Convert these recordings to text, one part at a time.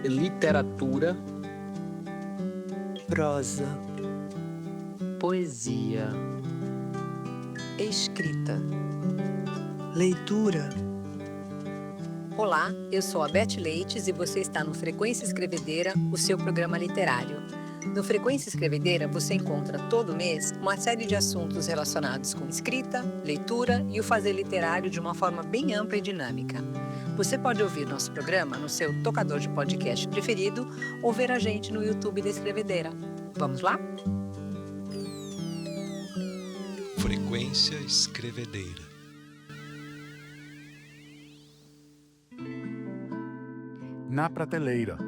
Literatura, prosa, poesia, Escrita. leitura, Olá, eu sou a Beth Leites e você está no Frequência Escrevedeira, o seu programa literário. No Frequência Escrevedeira você encontra todo mês uma série de assuntos relacionados com escrita, leitura e o fazer literário de uma forma bem ampla e dinâmica. Você pode ouvir nosso programa no seu tocador de podcast preferido ou ver a gente no YouTube da Escrevedeira. Vamos lá? Frequência Escrevedeira. Na prateleira.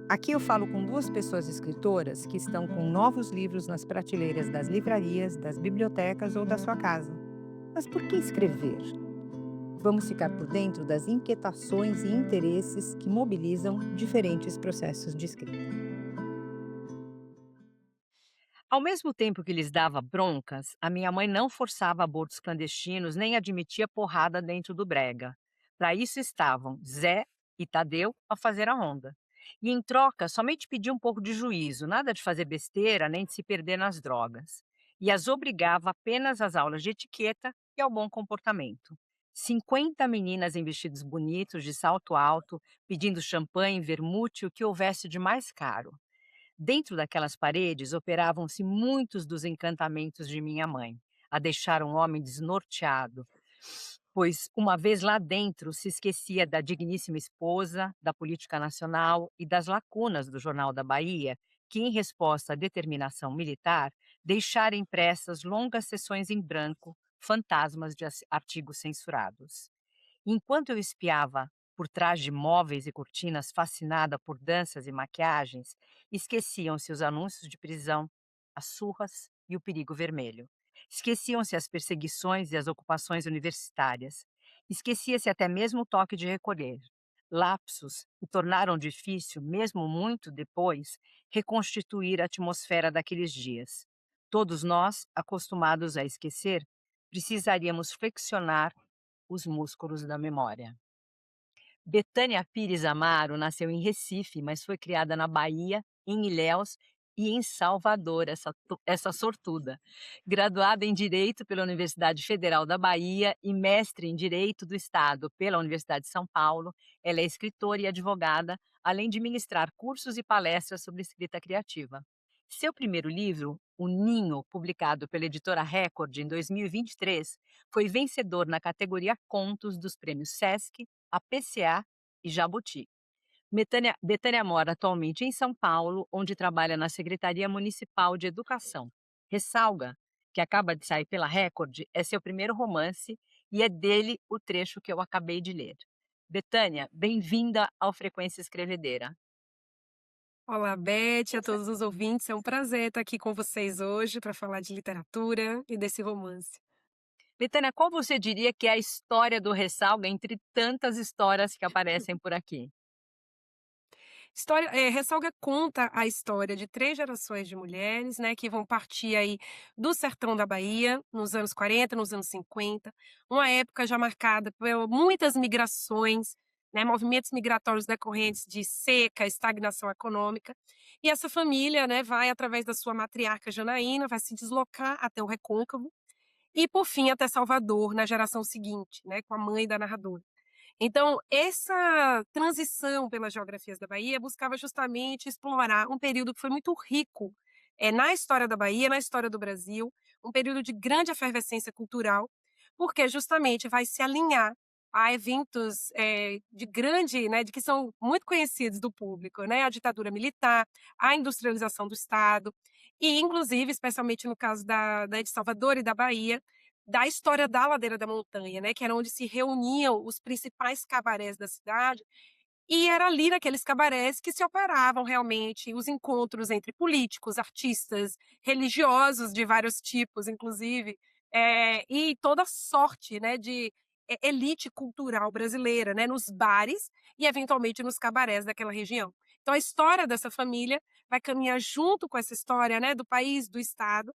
Aqui eu falo com duas pessoas escritoras que estão com novos livros nas prateleiras das livrarias, das bibliotecas ou da sua casa. Mas por que escrever? Vamos ficar por dentro das inquietações e interesses que mobilizam diferentes processos de escrita. Ao mesmo tempo que lhes dava broncas, a minha mãe não forçava abortos clandestinos nem admitia porrada dentro do brega. Para isso estavam Zé e Tadeu a fazer a ronda. E em troca, somente pedia um pouco de juízo, nada de fazer besteira nem de se perder nas drogas. E as obrigava apenas às aulas de etiqueta e ao bom comportamento. 50 meninas em vestidos bonitos, de salto alto, pedindo champanhe, vermute, o que houvesse de mais caro. Dentro daquelas paredes operavam-se muitos dos encantamentos de minha mãe, a deixar um homem desnorteado, pois uma vez lá dentro se esquecia da digníssima esposa, da política nacional e das lacunas do Jornal da Bahia, que, em resposta à determinação militar, deixara impressas longas sessões em branco, fantasmas de artigos censurados. Enquanto eu espiava por trás de móveis e cortinas, fascinada por danças e maquiagens, esqueciam-se os anúncios de prisão, as surras e o perigo vermelho. Esqueciam-se as perseguições e as ocupações universitárias. Esquecia-se até mesmo o toque de recolher. Lapsos que tornaram difícil, mesmo muito depois, reconstituir a atmosfera daqueles dias. Todos nós, acostumados a esquecer, precisaríamos flexionar os músculos da memória. Betânia Pires Amaro nasceu em Recife, mas foi criada na Bahia, em Ilhéus e em Salvador, essa sortuda. Graduada em Direito pela Universidade Federal da Bahia e mestre em Direito do Estado pela Universidade de São Paulo, ela é escritora e advogada, além de ministrar cursos e palestras sobre escrita criativa. Seu primeiro livro, O Ninho, publicado pela editora Record em 2023, foi vencedor na categoria Contos dos prêmios Sesc, APCA e Jabuti. Betânia mora atualmente em São Paulo, onde trabalha na Secretaria Municipal de Educação. Ressalga, que acaba de sair pela Record, é seu primeiro romance e é dele o trecho que eu acabei de ler. Betânia, bem-vinda ao Frequência Escrevedeira. Olá, Beth, a todos os ouvintes. É um prazer estar aqui com vocês hoje para falar de literatura e desse romance. Betânia, qual você diria que é a história do Ressalga entre tantas histórias que aparecem por aqui? Ressalga conta a história de 3 gerações de mulheres, né, que vão partir aí do sertão da Bahia, nos anos 40, nos anos 50, uma época já marcada por muitas migrações, né, movimentos migratórios decorrentes de seca, estagnação econômica. E essa família, né, vai através da sua matriarca Janaína, vai se deslocar até o Recôncavo e, por fim, até Salvador, na geração seguinte, né, com a mãe da narradora. Então, essa transição pelas geografias da Bahia buscava justamente explorar um período que foi muito rico na história da Bahia, na história do Brasil, um período de grande efervescência cultural, porque justamente vai se alinhar a eventos de grande, né, de que são muito conhecidos do público, né, a ditadura militar, a industrialização do Estado, e inclusive, especialmente no caso de Salvador e da Bahia, da história da Ladeira da Montanha, né, que era onde se reuniam os principais cabarés da cidade, e era ali naqueles cabarés que se operavam realmente os encontros entre políticos, artistas, religiosos de vários tipos, inclusive, e toda sorte, né, de elite cultural brasileira, né, nos bares e eventualmente nos cabarés daquela região. Então a história dessa família vai caminhar junto com essa história, né, do país, do estado,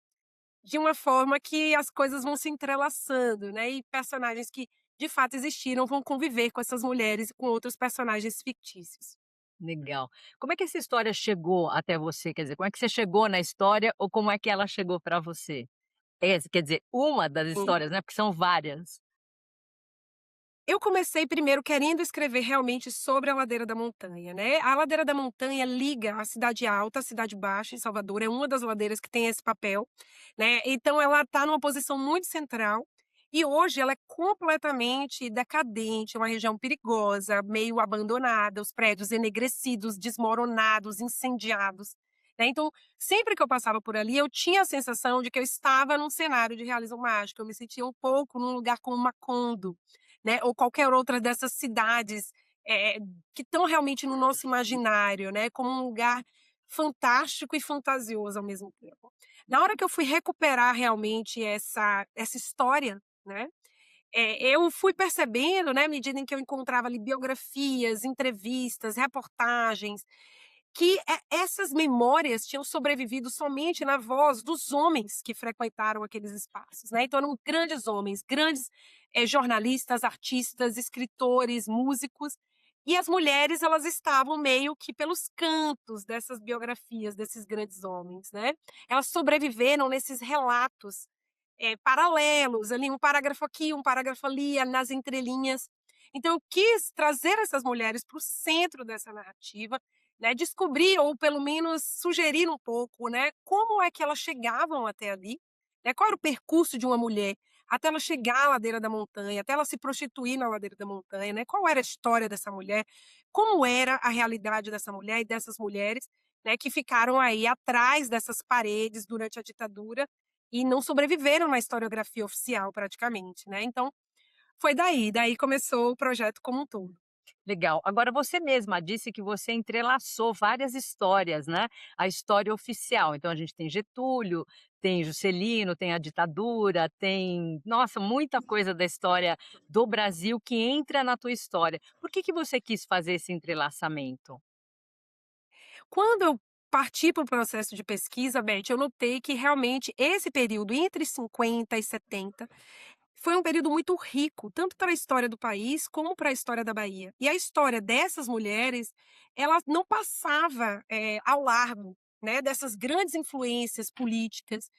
de uma forma que as coisas vão se entrelaçando, né, e personagens que de fato existiram, vão conviver com essas mulheres e com outros personagens fictícios. Legal. Como é que essa história chegou até você? Quer dizer, como é que você chegou na história ou como é que ela chegou para você? Quer dizer, uma das histórias, né, porque são várias. Eu comecei primeiro querendo escrever realmente sobre a ladeira da montanha, né. A ladeira da montanha liga a cidade alta à cidade baixa em Salvador, é uma das ladeiras que tem esse papel, né, então ela está numa posição muito central, e hoje ela é completamente decadente, é uma região perigosa, meio abandonada, os prédios enegrecidos, desmoronados, incendiados, né. Então, sempre que eu passava por ali, eu tinha a sensação de que eu estava num cenário de realismo mágico, eu me sentia um pouco num lugar como Macondo, né, ou qualquer outra dessas cidades, que estão realmente no nosso imaginário, né, como um lugar fantástico e fantasioso ao mesmo tempo. Na hora que eu fui recuperar realmente essa história, né, eu fui percebendo, né, à medida em que eu encontrava ali biografias, entrevistas, reportagens, que essas memórias tinham sobrevivido somente na voz dos homens que frequentaram aqueles espaços, né, então eram grandes homens, grandes, jornalistas, artistas, escritores, músicos, e as mulheres elas estavam meio que pelos cantos dessas biografias desses grandes homens, né. Elas sobreviveram nesses relatos, paralelos, ali um parágrafo aqui, um parágrafo ali, nas entrelinhas. Então eu quis trazer essas mulheres para o centro dessa narrativa, né, descobrir ou pelo menos sugerir um pouco, né, como é que elas chegavam até ali, né, qual era o percurso de uma mulher até ela chegar à ladeira da montanha, até ela se prostituir na ladeira da montanha, né, qual era a história dessa mulher, como era a realidade dessa mulher e dessas mulheres, né, que ficaram aí atrás dessas paredes durante a ditadura e não sobreviveram na historiografia oficial praticamente, né, então foi daí começou o projeto como um todo. Legal. Agora você mesma disse que você entrelaçou várias histórias, né, a história oficial. Então a gente tem Getúlio, tem Juscelino, tem a ditadura, tem, nossa, muita coisa da história do Brasil que entra na tua história. Por que você quis fazer esse entrelaçamento? Quando eu parti para o processo de pesquisa, Beth, eu notei que realmente esse período entre 50 e 70 foi um período muito rico, tanto para a história do país como para a história da Bahia. E a história dessas mulheres, ela não passava, ao largo, né, dessas grandes influências políticas,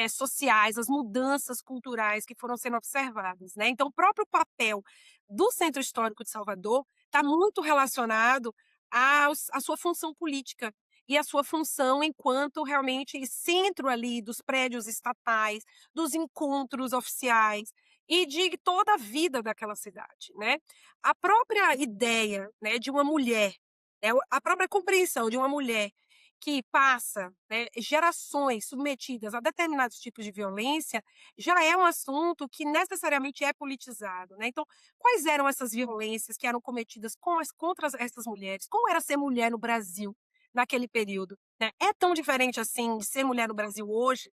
sociais, as mudanças culturais que foram sendo observadas, né. Então o próprio papel do Centro Histórico de Salvador está muito relacionado à sua função política e à sua função enquanto realmente centro ali dos prédios estatais, dos encontros oficiais, e de toda a vida daquela cidade, né. A própria ideia, né, de uma mulher, né, a própria compreensão de uma mulher que passa, né, gerações submetidas a determinados tipos de violência, já é um assunto que necessariamente é politizado, né. Então, quais eram essas violências que eram cometidas contra essas mulheres? Como era ser mulher no Brasil naquele período, né? É tão diferente assim de ser mulher no Brasil hoje?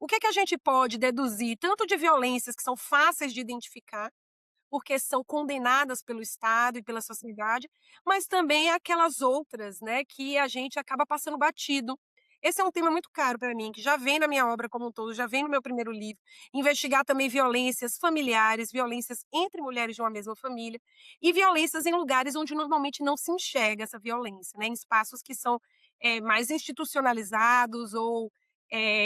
O que é que a gente pode deduzir tanto de violências que são fáceis de identificar, porque são condenadas pelo Estado e pela sociedade, mas também aquelas outras, né, que a gente acaba passando batido. Esse é um tema muito caro para mim, que já vem na minha obra como um todo, já vem no meu primeiro livro, investigar também violências familiares, violências entre mulheres de uma mesma família e violências em lugares onde normalmente não se enxerga essa violência, né, em espaços que são, mais institucionalizados ou,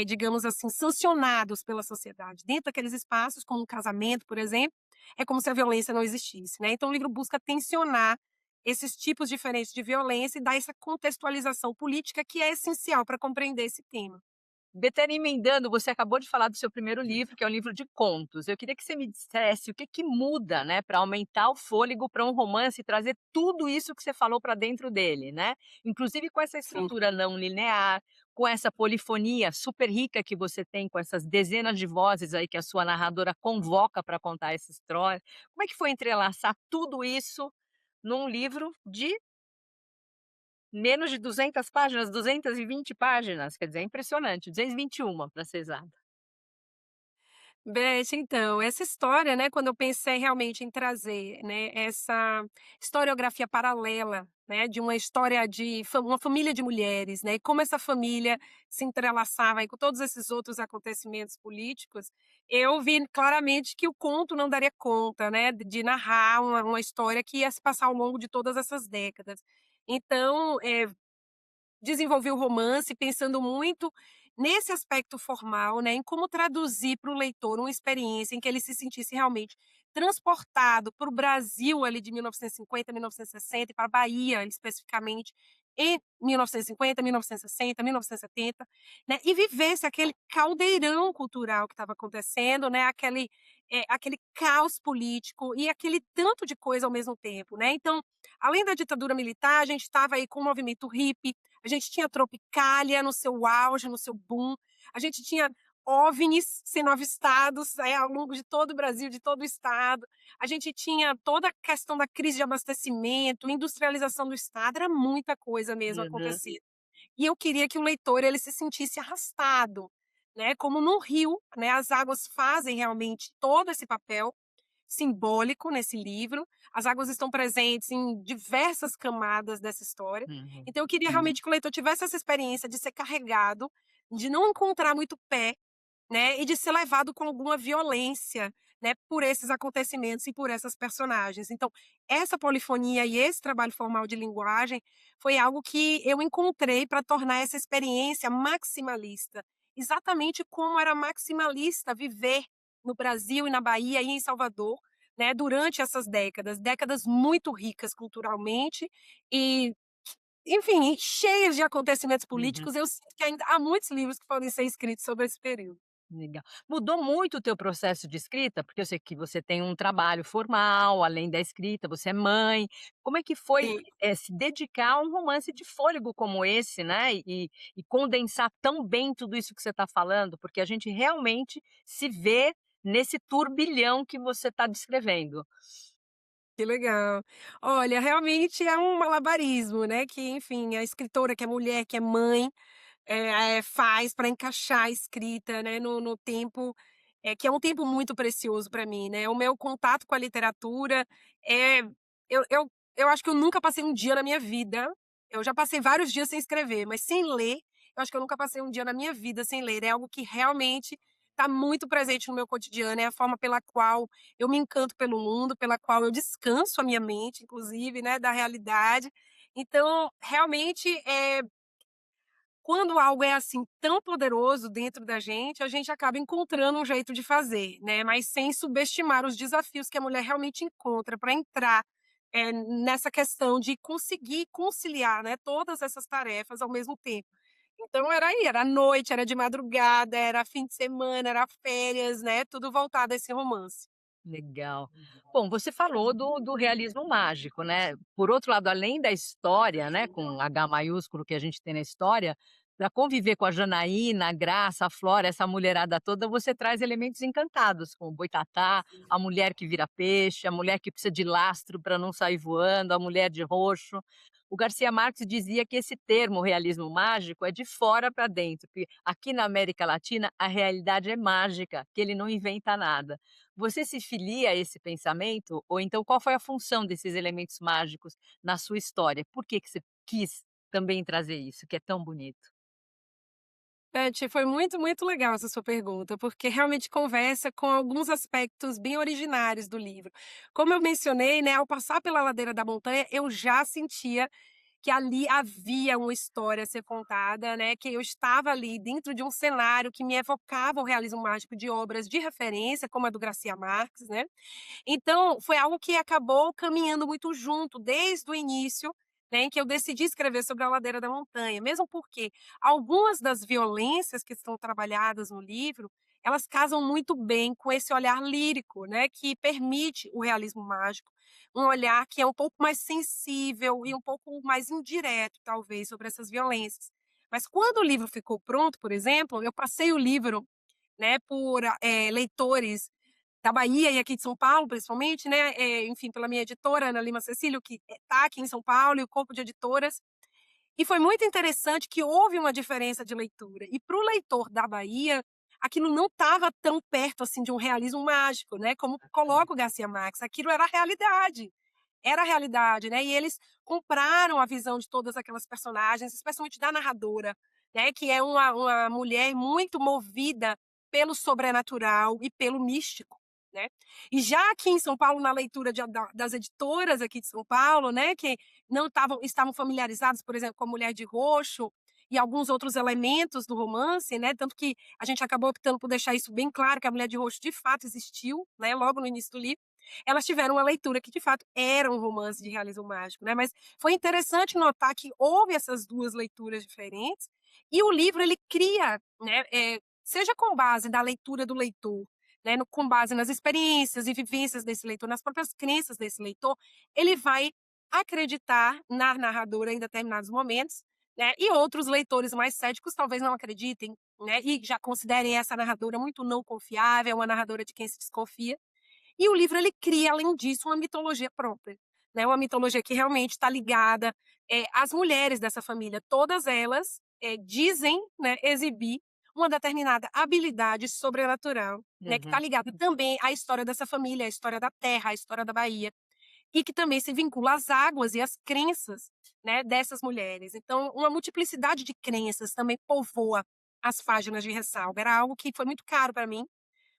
digamos assim, sancionados pela sociedade. Dentro daqueles espaços, como um casamento, por exemplo, é como se a violência não existisse, né. Então o livro busca tensionar esses tipos diferentes de violência e dar essa contextualização política que é essencial para compreender esse tema. Betânia, emendando, você acabou de falar do seu primeiro livro, que é um livro de contos. Eu queria que você me dissesse o que que muda, né, para aumentar o fôlego para um romance e trazer tudo isso que você falou para dentro dele, né? Inclusive com essa Sim. estrutura não linear, com essa polifonia super rica que você tem, com essas dezenas de vozes aí que a sua narradora convoca para contar essa história. Como é que foi entrelaçar tudo isso num livro de menos de 200 páginas, 220 páginas, quer dizer, é impressionante, 221 para ser exata. Beth, então, essa história, né, quando eu pensei realmente em trazer, né, essa historiografia paralela, né, de uma história de uma família de mulheres, né, e como essa família se entrelaçava aí com todos esses outros acontecimentos políticos, eu vi claramente que o conto não daria conta, né, de narrar uma história que ia se passar ao longo de todas essas décadas. Então, desenvolvi o romance pensando muito nesse aspecto formal, né, em como traduzir para o leitor uma experiência em que ele se sentisse realmente transportado para o Brasil ali de 1950, 1960 e para a Bahia especificamente em 1950, 1960, 1970, né, e vivesse aquele caldeirão cultural que estava acontecendo, né, aquele caos político e aquele tanto de coisa ao mesmo tempo, né. Então, além da ditadura militar, a gente estava aí com o movimento hippie, a gente tinha Tropicália no seu auge, no seu boom, a gente tinha OVNIs sendo avistados, ao longo de todo o Brasil, de todo o estado, a gente tinha toda a questão da crise de abastecimento, industrialização do estado, era muita coisa mesmo Uhum. acontecendo. E eu queria que o leitor ele se sentisse arrastado, né, como num rio, né, as águas fazem realmente todo esse papel simbólico nesse livro. As águas estão presentes em diversas camadas dessa história. Uhum. Então eu queria realmente que o leitor tivesse essa experiência de ser carregado, de não encontrar muito pé, né, e de ser levado com alguma violência, né, por esses acontecimentos e por essas personagens. Então, essa polifonia e esse trabalho formal de linguagem foi algo que eu encontrei para tornar essa experiência maximalista, exatamente como era maximalista viver no Brasil e na Bahia e em Salvador, né, durante essas décadas, décadas muito ricas culturalmente e, enfim, cheias de acontecimentos Uhum. políticos. Eu sinto que ainda há muitos livros que podem ser escritos sobre esse período. Legal. Mudou muito o teu processo de escrita? Porque eu sei que você tem um trabalho formal, além da escrita, você é mãe. Como é que foi, Sim. se dedicar a um romance de fôlego como esse, né, e condensar tão bem tudo isso que você está falando? Porque a gente realmente se vê nesse turbilhão que você está descrevendo. Que legal. Olha, realmente é um malabarismo, né, que enfim, a escritora que é mulher, que é mãe, faz para encaixar a escrita, né, no tempo, que é um tempo muito precioso para mim, né. O meu contato com a literatura, é eu acho que eu nunca passei um dia na minha vida, eu já passei vários dias sem escrever, mas sem ler, eu acho que eu nunca passei um dia na minha vida sem ler, é algo que realmente está muito presente no meu cotidiano, é a forma pela qual eu me encanto pelo mundo, pela qual eu descanso a minha mente, inclusive, né, da realidade. Então, realmente, quando algo é, assim, tão poderoso dentro da gente, a gente acaba encontrando um jeito de fazer, né, mas sem subestimar os desafios que a mulher realmente encontra para entrar, nessa questão de conseguir conciliar, né, todas essas tarefas ao mesmo tempo. Então era aí, era noite, era de madrugada, era fim de semana, era férias, né, tudo voltado a esse romance. Legal. Bom, você falou do realismo mágico, né. Por outro lado, além da história, né, com H maiúsculo que a gente tem na história, para conviver com a Janaína, a Graça, a Flora, essa mulherada toda, você traz elementos encantados, como o boitatá, a mulher que vira peixe, a mulher que precisa de lastro para não sair voando, a mulher de roxo. O Garcia Marques dizia que esse termo realismo mágico é de fora para dentro, que aqui na América Latina a realidade é mágica, que ele não inventa nada. Você se filia a esse pensamento? Ou então qual foi a função desses elementos mágicos na sua história? Por que que você quis também trazer isso, que é tão bonito? Beth, foi muito, muito legal essa sua pergunta, porque realmente conversa com alguns aspectos bem originários do livro. Como eu mencionei, né, ao passar pela ladeira da montanha, eu já sentia que ali havia uma história a ser contada, né, que eu estava ali dentro de um cenário que me evocava o realismo mágico de obras de referência, como a do Garcia Marques, né. Então, foi algo que acabou caminhando muito junto desde o início, né, em que eu decidi escrever sobre a ladeira da montanha, mesmo porque algumas das violências que estão trabalhadas no livro, elas casam muito bem com esse olhar lírico, né, que permite o realismo mágico, um olhar que é um pouco mais sensível e um pouco mais indireto, talvez, sobre essas violências. Mas quando o livro ficou pronto, por exemplo, eu passei o livro, né, por leitores da Bahia e aqui de São Paulo, principalmente, né, enfim, pela minha editora, Ana Lima Cecílio, que está aqui em São Paulo, e o corpo de editoras. E foi muito interessante que houve uma diferença de leitura. E para o leitor da Bahia, aquilo não estava tão perto, assim, de um realismo mágico, né, como coloca o Garcia Marques, aquilo era a realidade. Era a realidade, né, e eles compraram a visão de todas aquelas personagens, especialmente da narradora, né, que é uma mulher muito movida pelo sobrenatural e pelo místico, né. E já aqui em São Paulo, na leitura das editoras aqui de São Paulo, né, que não estavam familiarizadas, por exemplo, com a Mulher de Roxo e alguns outros elementos do romance, né, tanto que a gente acabou optando por deixar isso bem claro, que a Mulher de Roxo de fato existiu, né, logo no início do livro. Elas tiveram uma leitura que de fato era um romance de realismo mágico, né, mas foi interessante notar que houve essas 2 leituras diferentes, e o livro ele cria, né, seja com base da leitura do leitor, né, com base nas experiências e vivências desse leitor, nas próprias crenças desse leitor, ele vai acreditar na narradora em determinados momentos, né, e outros leitores mais céticos talvez não acreditem, né, e já considerem essa narradora muito não confiável, uma narradora de quem se desconfia. E o livro ele cria, além disso, uma mitologia própria, né, uma mitologia que realmente está ligada, às mulheres dessa família. Todas elas, dizem, né, exibir uma determinada habilidade sobrenatural, né, que está Uhum. ligada também à história dessa família, à história da terra, à história da Bahia, e que também se vincula às águas e às crenças, né, dessas mulheres. Então, uma multiplicidade de crenças também povoa as páginas de ressalva. Era algo que foi muito caro para mim,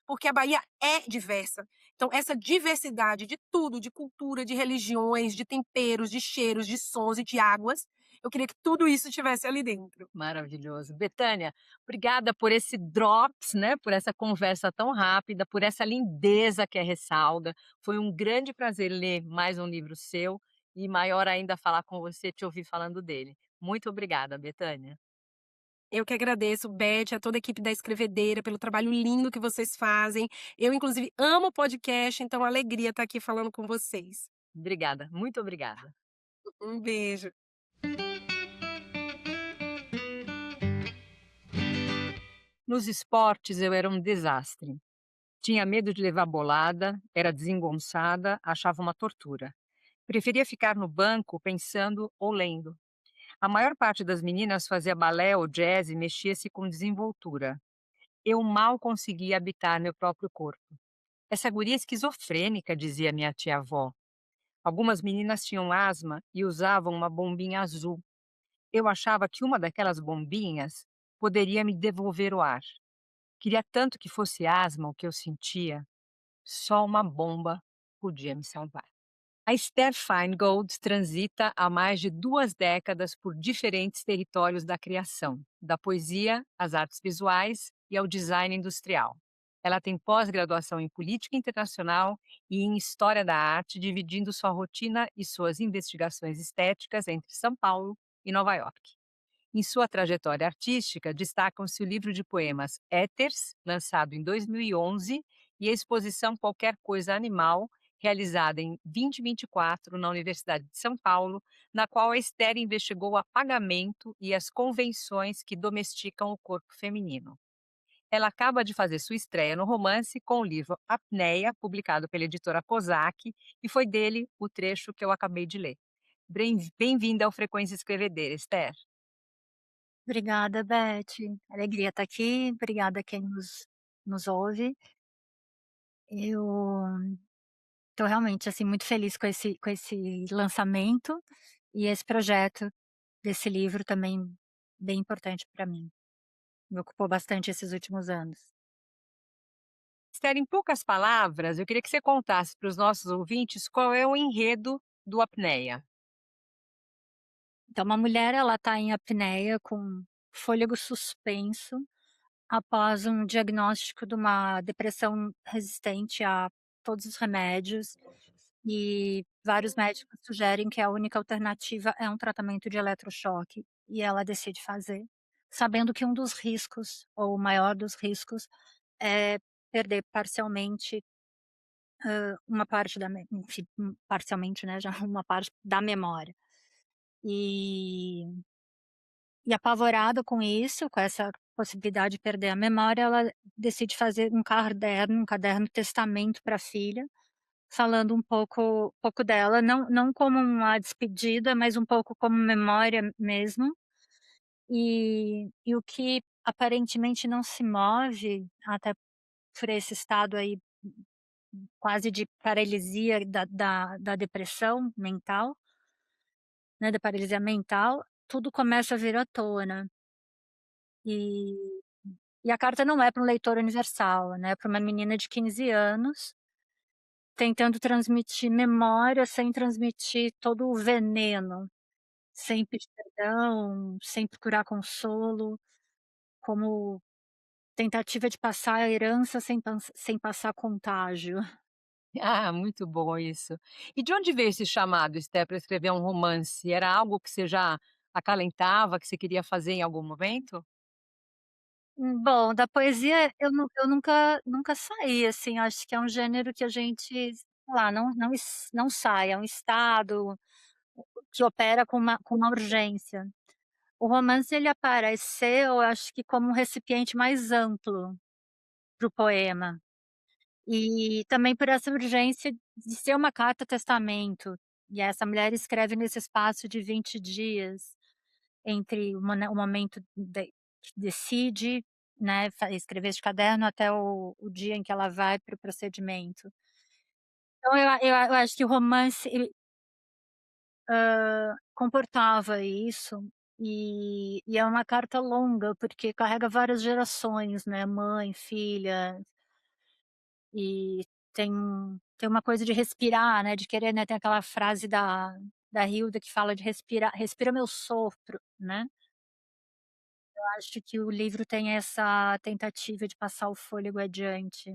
porque a Bahia é diversa. Então, essa diversidade de tudo, de cultura, de religiões, de temperos, de cheiros, de sons e de águas, eu queria que tudo isso estivesse ali dentro. Maravilhoso. Betânia, obrigada por esse drops, né, por essa conversa tão rápida, por essa lindeza que é Ressalga. Foi um grande prazer ler mais um livro seu e maior ainda falar com você, te ouvir falando dele. Muito obrigada, Betânia. Eu que agradeço, Beth, a toda a equipe da Escrevedeira, pelo trabalho lindo que vocês fazem. Eu, inclusive, amo podcast, então é uma alegria estar aqui falando com vocês. Obrigada, muito obrigada. Um beijo. Nos esportes eu era um desastre. Tinha medo de levar bolada, era desengonçada, achava uma tortura. Preferia ficar no banco pensando ou lendo. A maior parte das meninas fazia balé ou jazz e mexia-se com desenvoltura. Eu mal conseguia habitar meu próprio corpo. Essa guria é esquizofrênica, dizia minha tia-avó. Algumas meninas tinham asma e usavam uma bombinha azul. Eu achava que uma daquelas bombinhas poderia me devolver o ar. Queria tanto que fosse asma o que eu sentia. Só uma bomba podia me salvar. A Esther Feingold transita há mais de 2 décadas por diferentes territórios da criação, da poesia às artes visuais e ao design industrial. Ela tem pós-graduação em política internacional e em história da arte, dividindo sua rotina e suas investigações estéticas entre São Paulo e Nova York. Em sua trajetória artística, destacam-se o livro de poemas Éters, lançado em 2011, e a exposição Qualquer Coisa Animal, realizada em 2024 na Universidade de São Paulo, na qual a Esther investigou o apagamento e as convenções que domesticam o corpo feminino. Ela acaba de fazer sua estreia no romance com o livro Apneia, publicado pela editora Kozak, e foi dele o trecho que eu acabei de ler. Bem-vinda ao Frequência Escrevedeira, Esther. Obrigada, Beth. Alegria estar aqui. Obrigada a quem nos ouve. Eu estou realmente, assim, muito feliz com esse lançamento e esse projeto desse livro também bem importante para mim. Me ocupou bastante esses últimos anos. Esther, em poucas palavras, eu queria que você contasse para os nossos ouvintes qual é o enredo do Apneia. Então, uma mulher, ela está em apneia com fôlego suspenso após um diagnóstico de uma depressão resistente a todos os remédios, e vários médicos sugerem que a única alternativa é um tratamento de eletrochoque, e ela decide fazer, sabendo que um dos riscos, ou o maior dos riscos, é perder parcialmente, uma parte da enfim, parcialmente, né, já uma parte da memória. E apavorada com isso, com essa possibilidade de perder a memória, ela decide fazer um caderno testamento para a filha, falando um pouco dela, não como uma despedida, mas um pouco como memória mesmo. E o que aparentemente não se move, até por esse estado aí quase de paralisia da depressão mental, né, da paralisia mental, tudo começa a vir à tona. E e a carta não é para um leitor universal, né, é para uma menina de 15 anos, tentando transmitir memória sem transmitir todo o veneno, sem pedir perdão, sem procurar consolo, como tentativa de passar a herança sem passar contágio. Ah, muito bom isso. E de onde veio esse chamado, Esther, para escrever um romance? Era algo que você já acalentava, que você queria fazer em algum momento? Bom, da poesia eu nunca saí, assim, acho que é um gênero que a gente, sei lá, não sai, é um estado que opera com uma urgência. O romance ele apareceu, eu acho que como um recipiente mais amplo para o poema, e também por essa urgência de ser uma carta-testamento, e essa mulher escreve nesse espaço de 20 dias, entre o momento que decide, né, escrever esse caderno até o dia em que ela vai para o procedimento. Então eu acho que o romance ele, comportava isso, e é uma carta longa, porque carrega várias gerações, né, mãe, filha, e tem uma coisa de respirar, né, de querer, né, tem aquela frase da Hilda que fala de respirar, "Respira meu sopro", né. Acho que o livro tem essa tentativa de passar o fôlego adiante.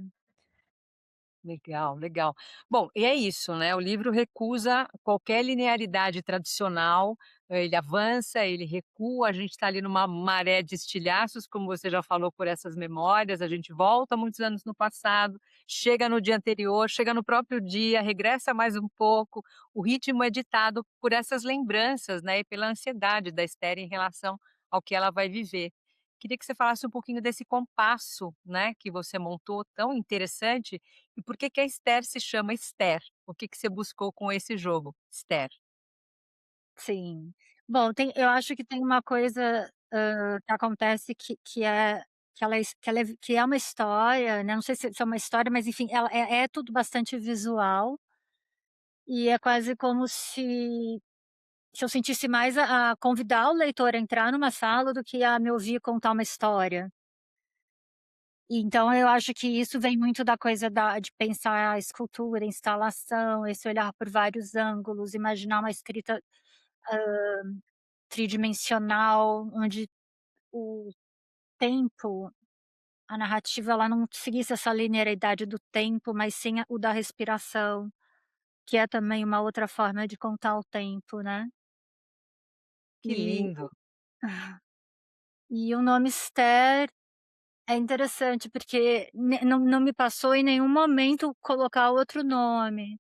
Legal, legal. Bom, e é isso, né, o livro recusa qualquer linearidade tradicional, ele avança, ele recua, a gente está ali numa maré de estilhaços, como você já falou, por essas memórias, a gente volta muitos anos no passado, chega no dia anterior, chega no próprio dia, regressa mais um pouco, o ritmo é ditado por essas lembranças, né, e pela ansiedade da Esther em relação ao que ela vai viver. Queria que você falasse um pouquinho desse compasso, né, que você montou tão interessante e por que que a Esther se chama Esther? O que que você buscou com esse jogo, Esther? Sim. Bom, eu acho que tem uma coisa, que acontece que é que é uma história, né, não sei se é uma história, mas enfim, ela é tudo bastante visual, e é quase como se eu sentisse mais a convidar o leitor a entrar numa sala do que a me ouvir contar uma história. Então eu acho que isso vem muito da coisa de pensar a escultura, a instalação, esse olhar por vários ângulos, imaginar uma escrita, tridimensional, onde o tempo, a narrativa ela não seguisse essa linearidade do tempo, mas sim o da respiração, que é também uma outra forma de contar o tempo, né. Que E lindo. e o nome Esther é interessante, porque não me passou em nenhum momento colocar outro nome.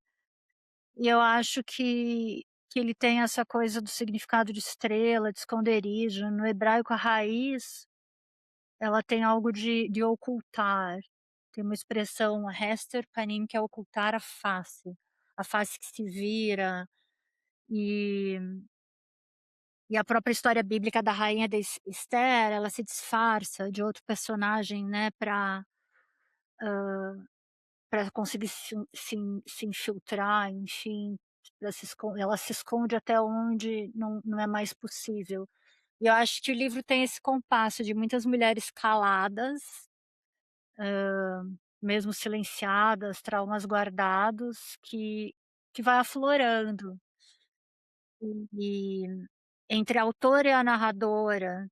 E eu acho que ele tem essa coisa do significado de estrela, de esconderijo. No hebraico, a raiz, ela tem algo de ocultar. Tem uma expressão, hester panim, que é ocultar a face que se vira. E e a própria história bíblica da rainha de Esther, ela se disfarça de outro personagem, né, para conseguir se infiltrar, enfim, ela se esconde até onde não é mais possível. E eu acho que o livro tem esse compasso de muitas mulheres caladas, mesmo silenciadas, traumas guardados, que vai aflorando. E entre a autora e a narradora,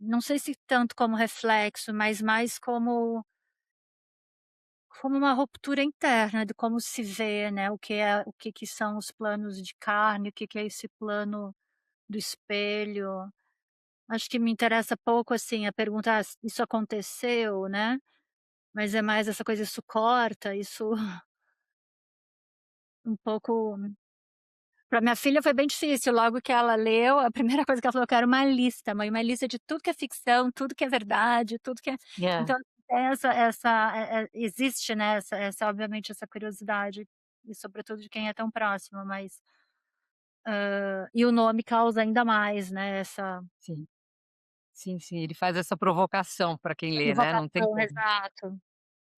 não sei se tanto como reflexo, mas mais como uma ruptura interna de como se vê, né, o que que são os planos de carne, o que que é esse plano do espelho. Acho que me interessa pouco, assim, a pergunta: "Ah, isso aconteceu", né, mas é mais essa coisa, isso corta, isso um pouco para minha filha foi bem difícil, logo que ela leu, a primeira coisa que ela falou: "Eu quero uma lista, mãe, uma lista de tudo que é ficção, tudo que é verdade, tudo que é". É. Então existe, né, essa obviamente essa curiosidade, e sobretudo de quem é tão próximo, mas, e o nome causa ainda mais, né, essa Sim. Sim, sim, ele faz essa provocação para quem lê, né, não tem Provocação, como. exato.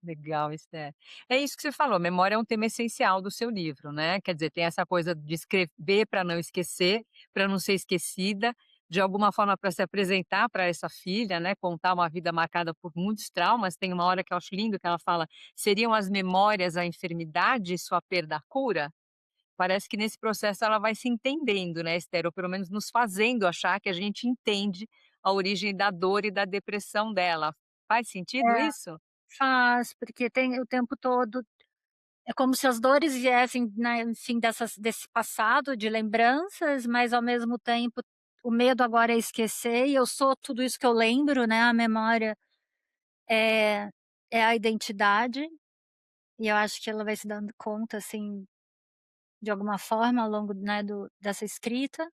Legal, Esther. É isso que você falou, memória é um tema essencial do seu livro, né, quer dizer, tem essa coisa de escrever para não esquecer, para não ser esquecida, de alguma forma para se apresentar para essa filha, né, contar uma vida marcada por muitos traumas, tem uma hora que eu acho lindo que ela fala: "Seriam as memórias a enfermidade e sua perda a cura?". Parece que nesse processo ela vai se entendendo, né, Esther, ou pelo menos nos fazendo achar que a gente entende a origem da dor e da depressão dela. Faz sentido É, isso? faz, porque tem o tempo todo é como se as dores viessem, né, enfim, desse passado de lembranças, mas ao mesmo tempo o medo agora é esquecer e eu sou tudo isso que eu lembro, né, a memória é é a identidade, e eu acho que ela vai se dando conta, assim, de alguma forma ao longo, né, dessa escrita.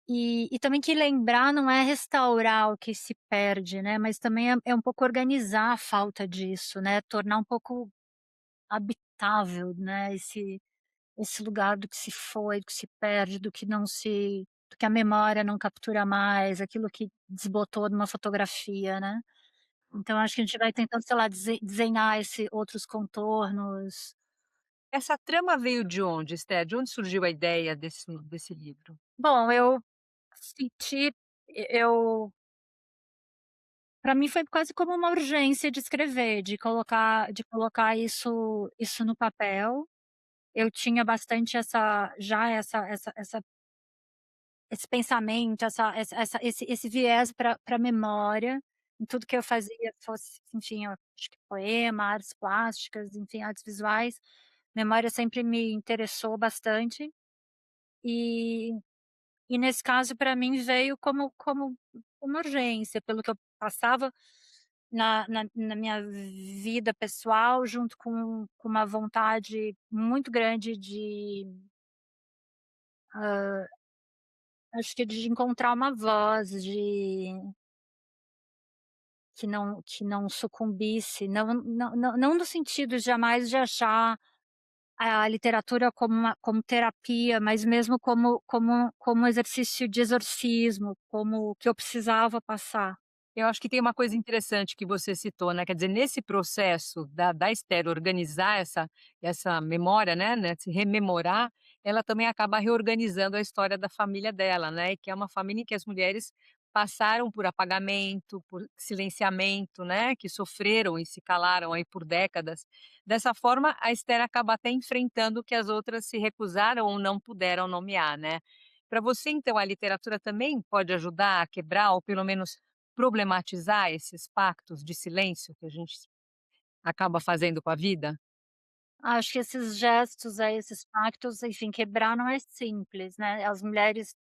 E também que lembrar não é restaurar o que se perde, né, mas também é um pouco organizar a falta disso, né, tornar um pouco habitável, né, esse lugar do que se foi, do que se perde, do que a memória não captura mais, aquilo que desbotou numa fotografia, né. Então acho que a gente vai tentando, sei lá, desenhar esse outros contornos. Essa trama veio de onde, Esther? De onde surgiu a ideia desse livro? Bom, eu senti eu para mim foi quase como uma urgência de escrever, de colocar isso no papel. Eu tinha bastante esse pensamento, esse viés para memória, em tudo que eu fazia, fosse, enfim, eu acho que poema, artes plásticas, enfim, artes visuais, memória sempre me interessou bastante, e e nesse caso para mim veio como uma urgência, pelo que eu passava na minha vida pessoal, junto com uma vontade muito grande de, acho que de encontrar uma voz, de que não sucumbisse, não no sentido jamais de achar a literatura como terapia, mas mesmo como exercício de exorcismo, como o que eu precisava passar. Eu acho que tem uma coisa interessante que você citou, né, quer dizer, nesse processo da Esther organizar essa memória, né, se rememorar, ela também acaba reorganizando a história da família dela, né, e que é uma família em que as mulheres passaram por apagamento, por silenciamento, né, que sofreram e se calaram aí por décadas. Dessa forma, a Esther acaba até enfrentando o que as outras se recusaram ou não puderam nomear, né. Para você, então, a literatura também pode ajudar a quebrar ou pelo menos problematizar esses pactos de silêncio que a gente acaba fazendo com a vida? Acho que esses gestos aí, esses pactos, enfim, quebrar não é simples, né, as mulheres,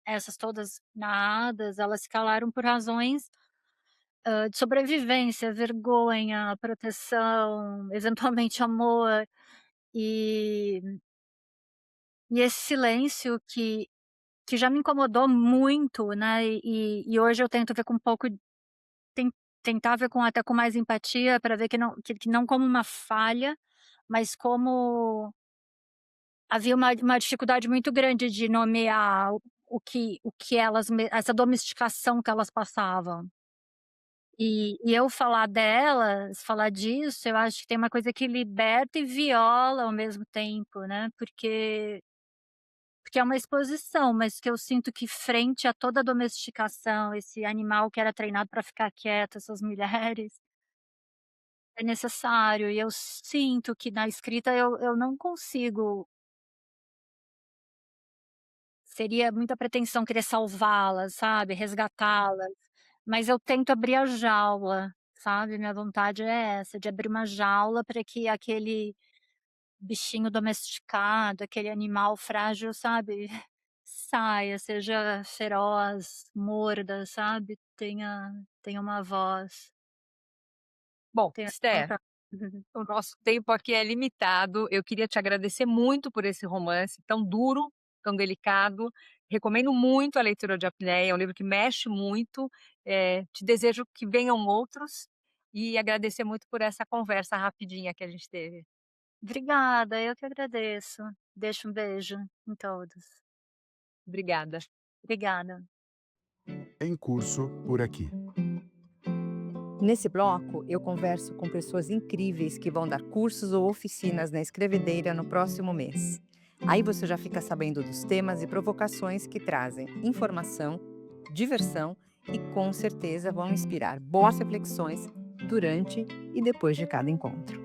essas todas naadas, elas se calaram por razões, de sobrevivência, vergonha, proteção, eventualmente amor, e esse silêncio que já me incomodou muito, né, e hoje eu tento ver com um pouco ten tentar ver com até com mais empatia para ver que não como uma falha, mas como havia uma dificuldade muito grande de nomear o que essa domesticação que elas passavam. E eu falar delas, falar disso, eu acho que tem uma coisa que liberta e viola ao mesmo tempo, né, porque é uma exposição, mas que eu sinto que frente a toda a domesticação, esse animal que era treinado para ficar quieto, essas mulheres, é necessário. E eu sinto que na escrita eu não consigo, seria muita pretensão querer salvá-las, sabe, resgatá-las, mas eu tento abrir a jaula, sabe, minha vontade é essa, de abrir uma jaula para que aquele bichinho domesticado, aquele animal frágil, sabe, saia, seja feroz, morda, sabe, tenha uma voz, Bom, tenha Esther, vontade. o nosso tempo aqui é limitado. Eu queria te agradecer muito por esse romance tão duro, tão delicado. Recomendo muito a leitura de Apneia, é um livro que mexe muito. Te desejo que venham outros e agradecer muito por essa conversa rapidinha que a gente teve. Obrigada, eu que agradeço. Deixo um beijo em todos. Obrigada. Obrigada. Em curso por aqui. Nesse bloco, eu converso com pessoas incríveis que vão dar cursos ou oficinas na escrevedeira no próximo mês. Aí você já fica sabendo dos temas e provocações que trazem informação, diversão e com certeza vão inspirar boas reflexões durante e depois de cada encontro.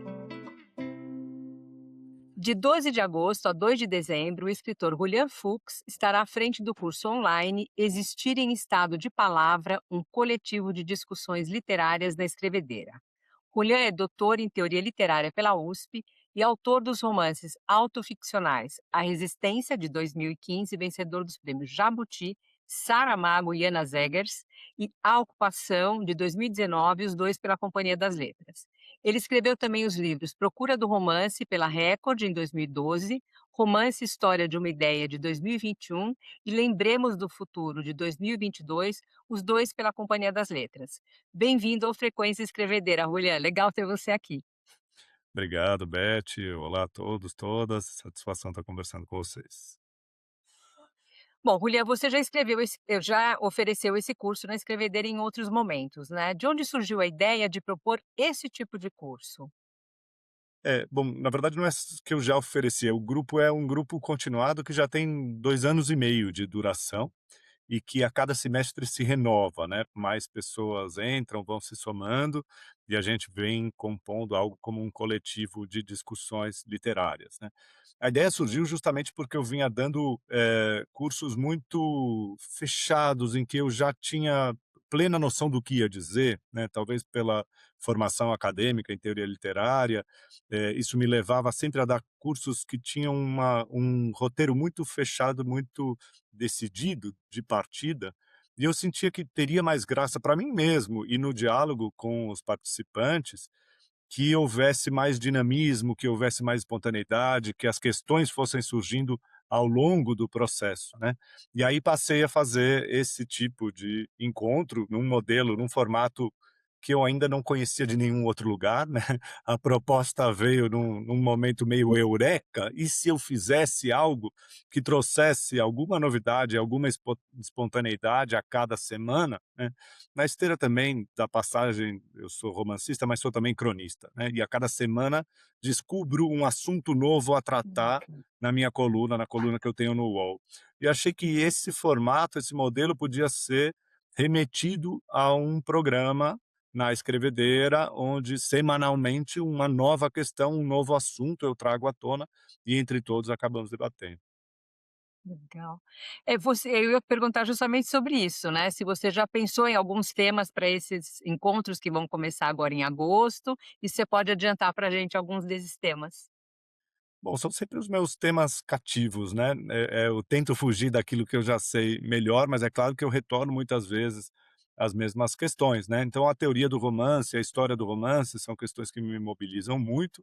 De 12 de agosto a 2 de dezembro, o escritor Julian Fuchs estará à frente do curso online Existir em Estado de Palavra, um coletivo de discussões literárias na escrevedeira. Julian é doutor em teoria literária pela USP e autor dos romances autoficcionais A Resistência, de 2015, vencedor dos prêmios Jabuti, Saramago e Ana Zegers, e A Ocupação, de 2019, os dois pela Companhia das Letras. Ele escreveu também os livros Procura do Romance, pela Record, em 2012, Romance História de uma Ideia, de 2021 e Lembremos do Futuro, de 2022, os dois pela Companhia das Letras. Bem-vindo ao Frequência Escrevedeira, Julian. Legal ter você aqui. Obrigado, Beth. Olá a todos, todas. Satisfação estar conversando com vocês. Bom, Julian, você já ofereceu esse curso na Escrevedeira em outros momentos, né? De onde surgiu a ideia de propor esse tipo de curso? Bom, na verdade não é que eu já ofereci, o grupo é um grupo continuado que já tem 2 anos e meio de duração e que a cada semestre se renova, né? Mais pessoas entram, vão se somando e a gente vem compondo algo como um coletivo de discussões literárias, né? A ideia surgiu justamente porque eu vinha dando cursos muito fechados, em que eu já tinha plena noção do que ia dizer, né? Talvez pela formação acadêmica em teoria literária, isso me levava sempre a dar cursos que tinham um roteiro muito fechado, muito decidido de partida, e eu sentia que teria mais graça para mim mesmo e no diálogo com os participantes que houvesse mais dinamismo, que houvesse mais espontaneidade, que as questões fossem surgindo ao longo do processo, né? E aí passei a fazer esse tipo de encontro num modelo, num formato que eu ainda não conhecia de nenhum outro lugar, né? A proposta veio num momento meio eureka, e se eu fizesse algo que trouxesse alguma novidade, alguma espontaneidade a cada semana, né? Na esteira também da passagem, eu sou romancista, mas sou também cronista, né? E a cada semana descubro um assunto novo a tratar Bacana. na minha coluna, na coluna que eu tenho no UOL. E achei que esse formato, esse modelo podia ser remetido a um programa na escrevedeira, onde semanalmente uma nova questão, um novo assunto eu trago à tona e entre todos acabamos debatendo. Legal. Eu ia perguntar justamente sobre isso, né, se você já pensou em alguns temas para esses encontros que vão começar agora em agosto, e você pode adiantar para a gente alguns desses temas. Bom, são sempre os meus temas cativos, né, eu tento fugir daquilo que eu já sei melhor, mas é claro que eu retorno muitas vezes às mesmas questões, né. Então a teoria do romance, a história do romance são questões que me mobilizam muito,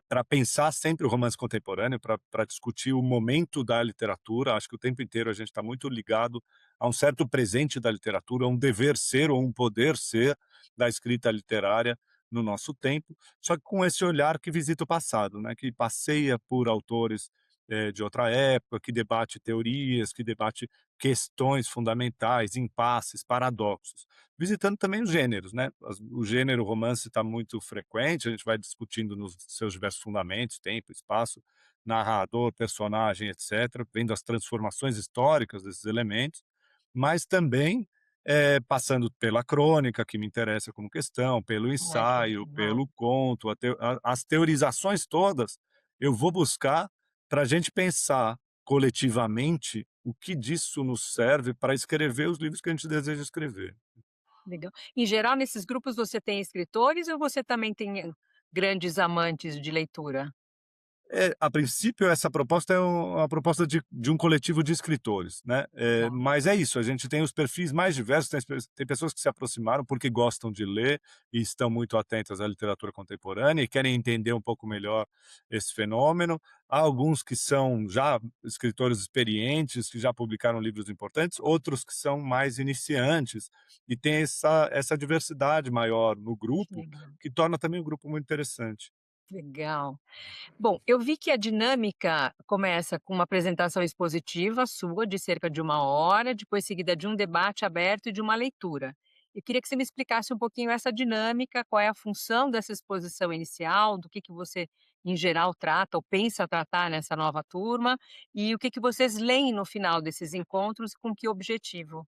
para pensar sempre o romance contemporâneo, para discutir o momento da literatura. Acho que o tempo inteiro a gente está muito ligado a um certo presente da literatura, a um dever ser ou um poder ser da escrita literária no nosso tempo, só que com esse olhar que visita o passado, né, que passeia por autores de outra época, que debate teorias, que debate questões fundamentais, impasses, paradoxos, visitando também os gêneros, né? O gênero romance está muito frequente, a gente vai discutindo nos seus diversos fundamentos, tempo, espaço, narrador, personagem, etc., vendo as transformações históricas desses elementos, mas também passando pela crônica, que me interessa como questão, pelo Ai, que ensaio, legal. pelo conto, as teorizações todas, eu vou buscar para a gente pensar coletivamente o que disso nos serve para escrever os livros que a gente deseja escrever. Legal. Em geral, nesses grupos você tem escritores ou você também tem grandes amantes de leitura? A princípio, essa proposta é uma proposta de um coletivo de escritores, né, Tá. mas é isso, a gente tem os perfis mais diversos, tem pessoas que se aproximaram porque gostam de ler e estão muito atentas à literatura contemporânea e querem entender um pouco melhor esse fenômeno. Há alguns que são já escritores experientes, que já publicaram livros importantes, outros que são mais iniciantes, e tem essa diversidade maior no Que grupo, legal. que torna também o grupo muito interessante. Legal. Bom, eu vi que a dinâmica começa com uma apresentação expositiva sua de cerca de 1 hora, depois seguida de um debate aberto e de uma leitura. Eu queria que você me explicasse um pouquinho essa dinâmica, qual é a função dessa exposição inicial, do que você, em geral, trata ou pensa tratar nessa nova turma, e o que vocês leem no final desses encontros, com que objetivo?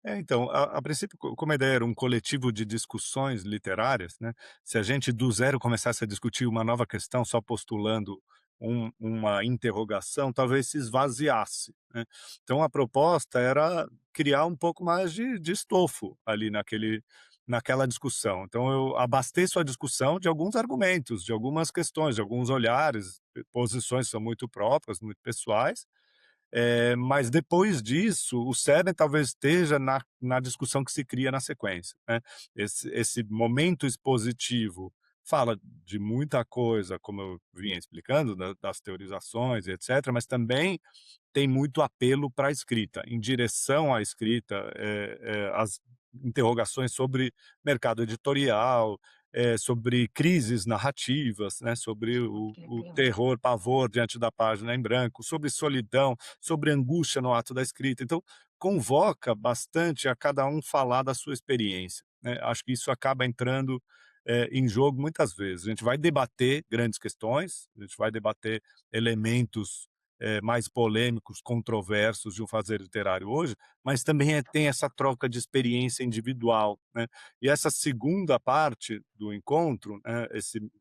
Então, a princípio, como a ideia era um coletivo de discussões literárias, né, se a gente do zero começasse a discutir uma nova questão só postulando uma interrogação, talvez se esvaziasse, né. Então a proposta era criar um pouco mais de estofo ali naquela discussão. Então eu abasteço a discussão de alguns argumentos, de algumas questões, de alguns olhares, posições são muito próprias, muito pessoais, mas depois disso, o cerne talvez esteja na discussão que se cria na sequência, né. Esse momento expositivo fala de muita coisa, como eu vinha explicando, das teorizações e etcétera, mas também tem muito apelo para a escrita, em direção à escrita, as interrogações sobre mercado editorial, sobre crises narrativas, né, sobre o Legal. terror, pavor diante da página em branco, sobre solidão, sobre angústia no ato da escrita. Então, convoca bastante a cada um falar da sua experiência, né. Acho que isso acaba entrando, em jogo muitas vezes. A gente vai debater grandes questões, a gente vai debater elementos mais polêmicos, controversos de um fazer literário hoje, mas também tem essa troca de experiência individual, né. E essa segunda parte do encontro, né,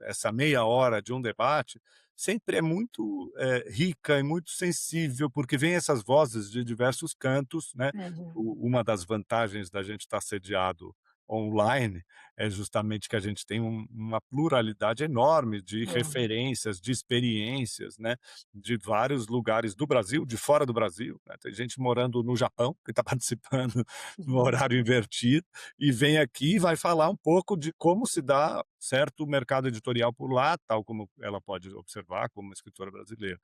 essa meia hora de um debate, sempre é muito, rica e muito sensível, porque vem essas vozes de diversos cantos, né. Uhum. Uma das vantagens da gente estar sediado online é justamente que a gente tem uma pluralidade enorme de Uhum. referências, de experiências, né, de vários lugares do Brasil, de fora do Brasil, né. Tem gente morando no Japão, que está participando no Uhum. horário invertido, e vem aqui e vai falar um pouco de como se dá certo mercado editorial por lá, tal como ela pode observar como escritora brasileira.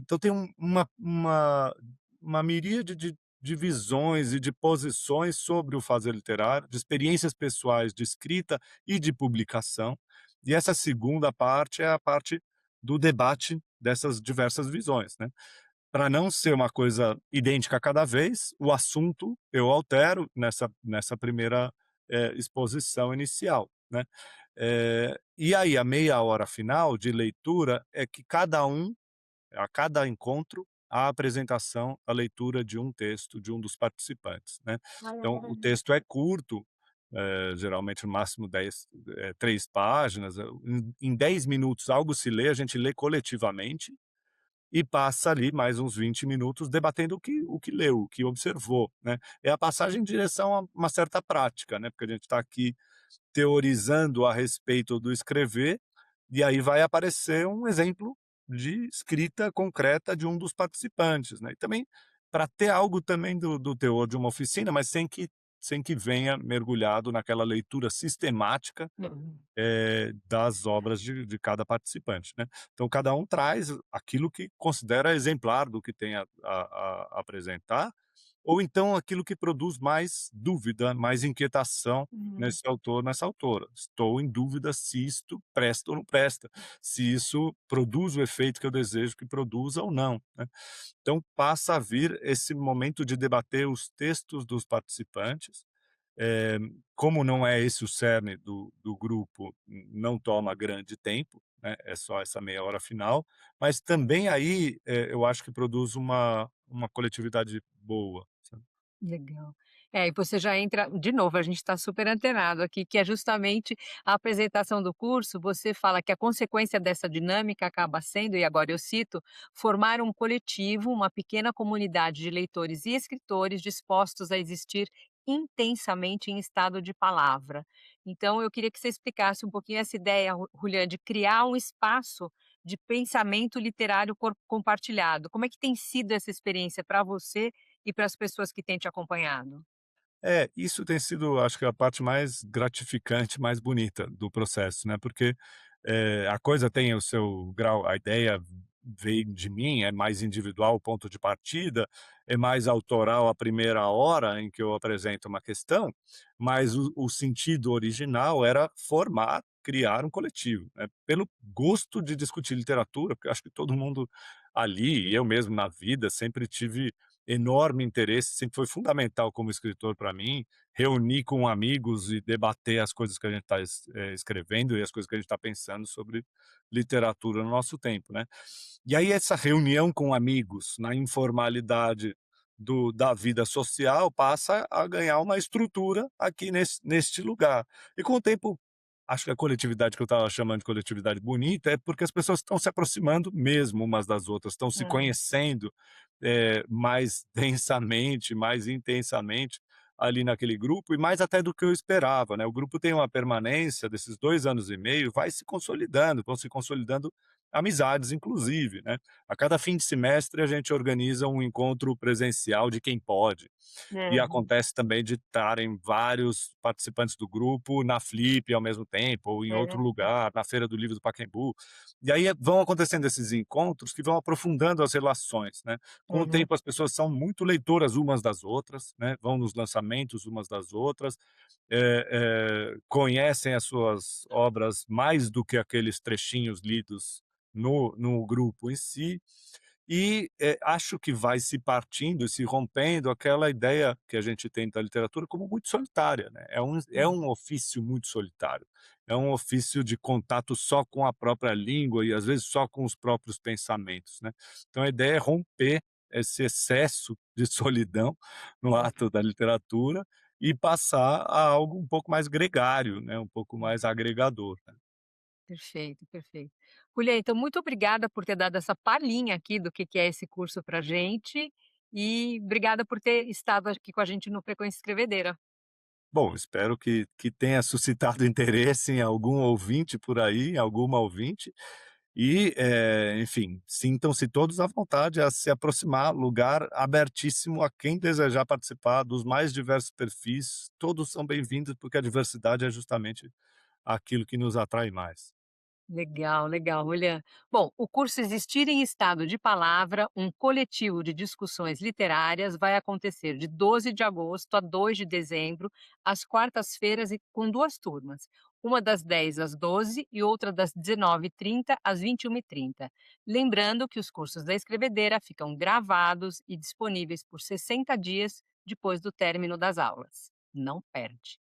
Então tem uma miríade de visões e de posições sobre o fazer literário, de experiências pessoais de escrita e de publicação, e essa segunda parte é a parte do debate dessas diversas visões, né. Para não ser uma coisa idêntica a cada vez, o assunto eu altero nessa primeira, exposição inicial, né. E aí a meia hora final de leitura é que a cada encontro, a apresentação, a leitura de um texto de um dos participantes, né. Então o texto é curto, geralmente no máximo 3 páginas, em 10 minutos algo se lê, a gente lê coletivamente, e passa ali mais uns 20 minutos debatendo o que leu, o que observou, né. É a passagem em direção a uma certa prática, né, porque a gente está aqui teorizando a respeito do escrever, e aí vai aparecer um exemplo de escrita concreta de um dos participantes, né. E também para ter algo também do teor de uma oficina, mas sem que venha mergulhado naquela leitura sistemática, Uhum. das obras de cada participante, né. Então cada um traz aquilo que considera exemplar do que tem a apresentar, ou então aquilo que produz mais dúvida, mais inquietação Uhum. nesse autor, nessa autora. Estou em dúvida se isto presta ou não presta, se isso produz o efeito que eu desejo que produza ou não, né. Então passa a vir esse momento de debater os textos dos participantes, eh, como não é esse o cerne do grupo, não toma grande tempo, né, é só essa meia hora final, mas também aí, eu acho que produz uma coletividade boa, sabe. Legal. É, e você já entra de novo, a gente está super antenado aqui, que é justamente a apresentação do curso, você fala que a consequência dessa dinâmica acaba sendo, e agora eu cito, formar um coletivo, uma pequena comunidade de leitores e escritores dispostos a existir intensamente em estado de palavra. Então, eu queria que você explicasse um pouquinho essa ideia, Julian, de criar um espaço de pensamento literário compartilhado. Como é que tem sido essa experiência para você e para as pessoas que têm te acompanhado? Isso tem sido, acho que a parte mais gratificante, mais bonita do processo, né, porque, a coisa tem o seu grau, a ideia veio de mim, é mais individual o ponto de partida, é mais autoral a primeira hora em que eu apresento uma questão, mas o sentido original era formar criar um coletivo, né, pelo gosto de discutir literatura, porque eu acho que todo mundo ali, e eu mesmo na vida, sempre tive enorme interesse, sempre foi fundamental como escritor para mim, reunir com amigos e debater as coisas que a gente está escrevendo e as coisas que a gente está pensando sobre literatura no nosso tempo, né. E aí essa reunião com amigos, na informalidade da vida social, passa a ganhar uma estrutura aqui neste lugar. E com o tempo, acho que a coletividade que eu estava chamando de coletividade bonita, é porque as pessoas estão se aproximando mesmo umas das outras, estão se Uhum, conhecendo, mais densamente, mais intensamente ali naquele grupo, e mais até do que eu esperava, né. O grupo tem uma permanência desses 2 anos e meio, vai se consolidando, vão se consolidando amizades inclusive, né. A cada fim de semestre a gente organiza um encontro presencial de quem pode. E uhum, acontece também de estarem vários participantes do grupo na Flip ao mesmo tempo, ou em outro uhum, lugar, na Feira do Livro do Pacaembu. E aí vão acontecendo esses encontros que vão aprofundando as relações, né. Com o uhum. tempo as pessoas são muito leitoras umas das outras, né, vão nos lançamentos umas das outras, conhecem as suas obras mais do que aqueles trechinhos lidos no grupo em si, e, acho que vai se partindo e se rompendo aquela ideia que a gente tem da literatura como muito solitária, né, é um ofício muito solitário, é um ofício de contato só com a própria língua e às vezes só com os próprios pensamentos, né. Então a ideia é romper esse excesso de solidão no ato da literatura e passar a algo um pouco mais gregário, né, um pouco mais agregador, né. Perfeito, perfeito. Mulher, então muito obrigada por ter dado essa palhinha aqui do que é esse curso pra gente, e obrigada por ter estado aqui com a gente no Frequência Escrevedeira. Bom, espero que tenha suscitado interesse em algum ouvinte por aí, em alguma ouvinte, e, enfim, sintam-se todos à vontade a se aproximar, lugar abertíssimo a quem desejar participar dos mais diversos perfis, todos são bem-vindos, porque a diversidade é justamente aquilo que nos atrai mais. Legal, legal. Olha, bom, o curso Existir em Estado de Palavra, um coletivo de discussões literárias, vai acontecer de 12 de agosto a 2 de dezembro, às quartas-feiras, e com duas turmas. Uma das 10 às 12 e outra das 19h30 às 21h30. Lembrando que os cursos da Escrevedeira ficam gravados e disponíveis por 60 dias depois do término das aulas. Não perde.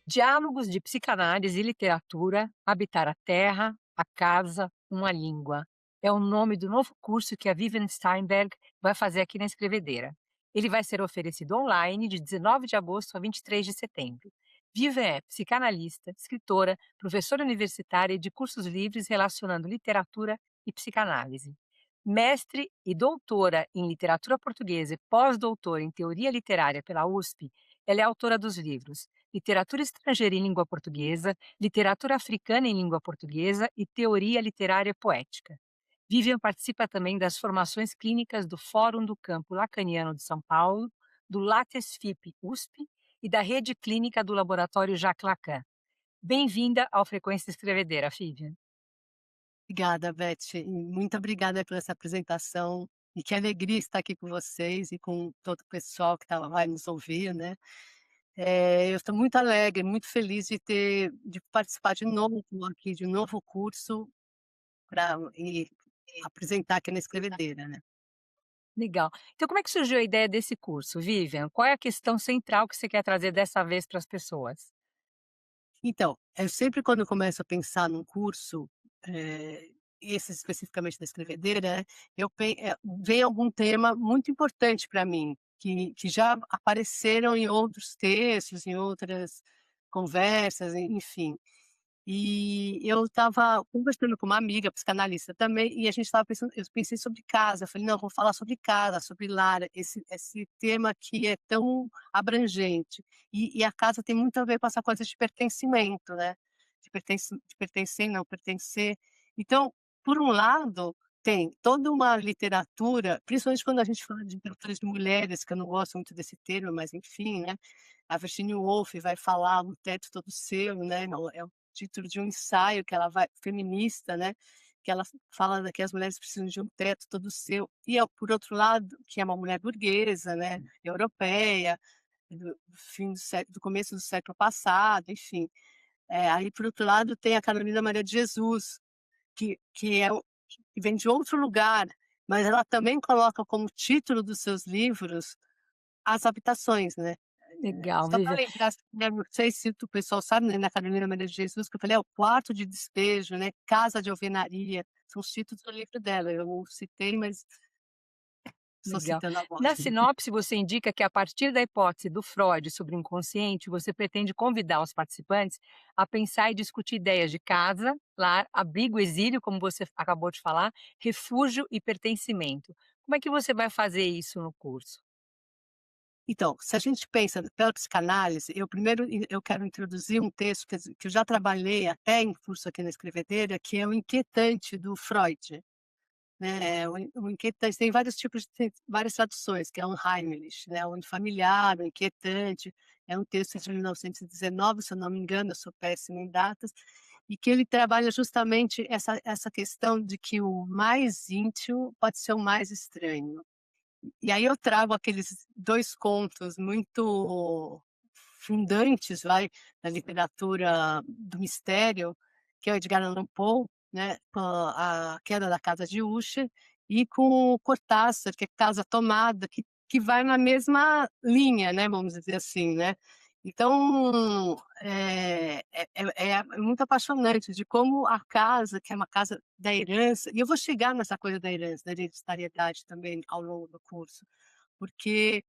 Diálogos de psicanálise e literatura, habitar a terra, a casa, uma língua. É o nome do novo curso que a Vivian Steinberg vai fazer aqui na Escrevedeira. Ele vai ser oferecido online de 19 de agosto a 23 de setembro. Vivian é psicanalista, escritora, professora universitária e de cursos livres relacionando literatura e psicanálise. Mestre e doutora em literatura portuguesa e pós-doutora em teoria literária pela USP, ela é autora dos livros Literatura Estrangeira em Língua Portuguesa, Literatura Africana em Língua Portuguesa e Teoria Literária Poética. Vivian participa também das formações clínicas do Fórum do Campo Lacaniano de São Paulo, do LatesFip USP e da Rede Clínica do Laboratório Jacques Lacan. Bem-vinda ao Frequência Escrevedeira, Vivian. Obrigada, Beth, e muito obrigada por essa apresentação, e que alegria estar aqui com vocês e com todo o pessoal que vai nos ouvir, né. Eu estou muito alegre, muito feliz de participar de novo aqui de um novo curso para apresentar aqui na Escrevedeira, né. Legal. Então, como é que surgiu a ideia desse curso, Vivian? Qual é a questão central que você quer trazer dessa vez para as pessoas? Então, eu sempre quando eu começo a pensar num curso, esse especificamente da escrevedeira, né, vem algum tema muito importante para mim, que já apareceram em outros textos, em outras conversas, enfim. E eu estava conversando com uma amiga psicanalista também, e a gente estava pensando eu pensei sobre casa, eu falei: "Não, vou falar sobre casa, sobre lar, esse tema que é tão abrangente". E a casa tem muito a ver com essa coisa de pertencimento, né, de pertencer, não pertencer. Então, por um lado, tem toda uma literatura, principalmente quando a gente fala de literaturas de mulheres, que eu não gosto muito desse termo, mas enfim, né, a Virginia Woolf vai falar "O Teto Todo Seu", né, é o título de um ensaio que ela vai feminista, né, que ela fala que as mulheres precisam de um teto todo seu. E por outro lado, que é uma mulher burguesa, né, europeia, do do começo do século passado, enfim. Aí, por outro lado, tem a Carolina Maria de Jesus, que vem de outro lugar, mas ela também coloca como título dos seus livros as habitações, né. Legal, Só para veja. lembrar, né, não sei se o pessoal sabe, né, na Carolina Maria de Jesus, que eu falei, é o quarto de despejo, né, casa de alvenaria, são os títulos do livro dela, eu não citei, mas estou Legal. citando agora. Na sinopse, você indica que, a partir da hipótese do Freud sobre o inconsciente, você pretende convidar os participantes a pensar e discutir ideias de casa, lar, abrigo, exílio, como você acabou de falar, refúgio e pertencimento. Como é que você vai fazer isso no curso? Então, se a gente pensa pela psicanálise, eu quero introduzir um texto que eu já trabalhei até em curso aqui na Escrevedeira, que é o Inquietante, do Freud, né, o Inquietante tem vários tipos, tem várias traduções, que é um Heimlich, né, o Infamiliar, o Inquietante, é um texto de 1919, se eu não me engano, eu sou péssima em datas, e que ele trabalha justamente essa questão de que o mais íntimo pode ser o mais estranho. E aí eu trago aqueles 2 contos muito fundantes, vai, da literatura do mistério, que é o Edgar Allan Poe, né, com A Queda da Casa de Usher, e com o Cortázar, que é Casa Tomada, que vai na mesma linha, né, vamos dizer assim, né. Então, é muito apaixonante de como a casa, que é uma casa da herança, e eu vou chegar nessa coisa da herança, da hereditariedade também ao longo do curso, porque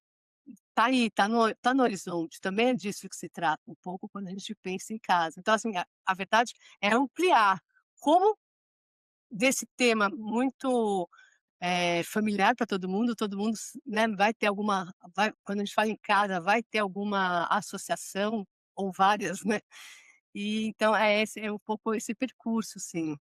tá aí, tá no horizonte, também é disso que se trata um pouco quando a gente pensa em casa. Então, assim, a verdade é ampliar como desse tema muito, familiar para todo mundo né, vai ter alguma, vai, quando a gente fala em casa, vai ter alguma associação ou várias, né. E então é um pouco esse percurso, sim.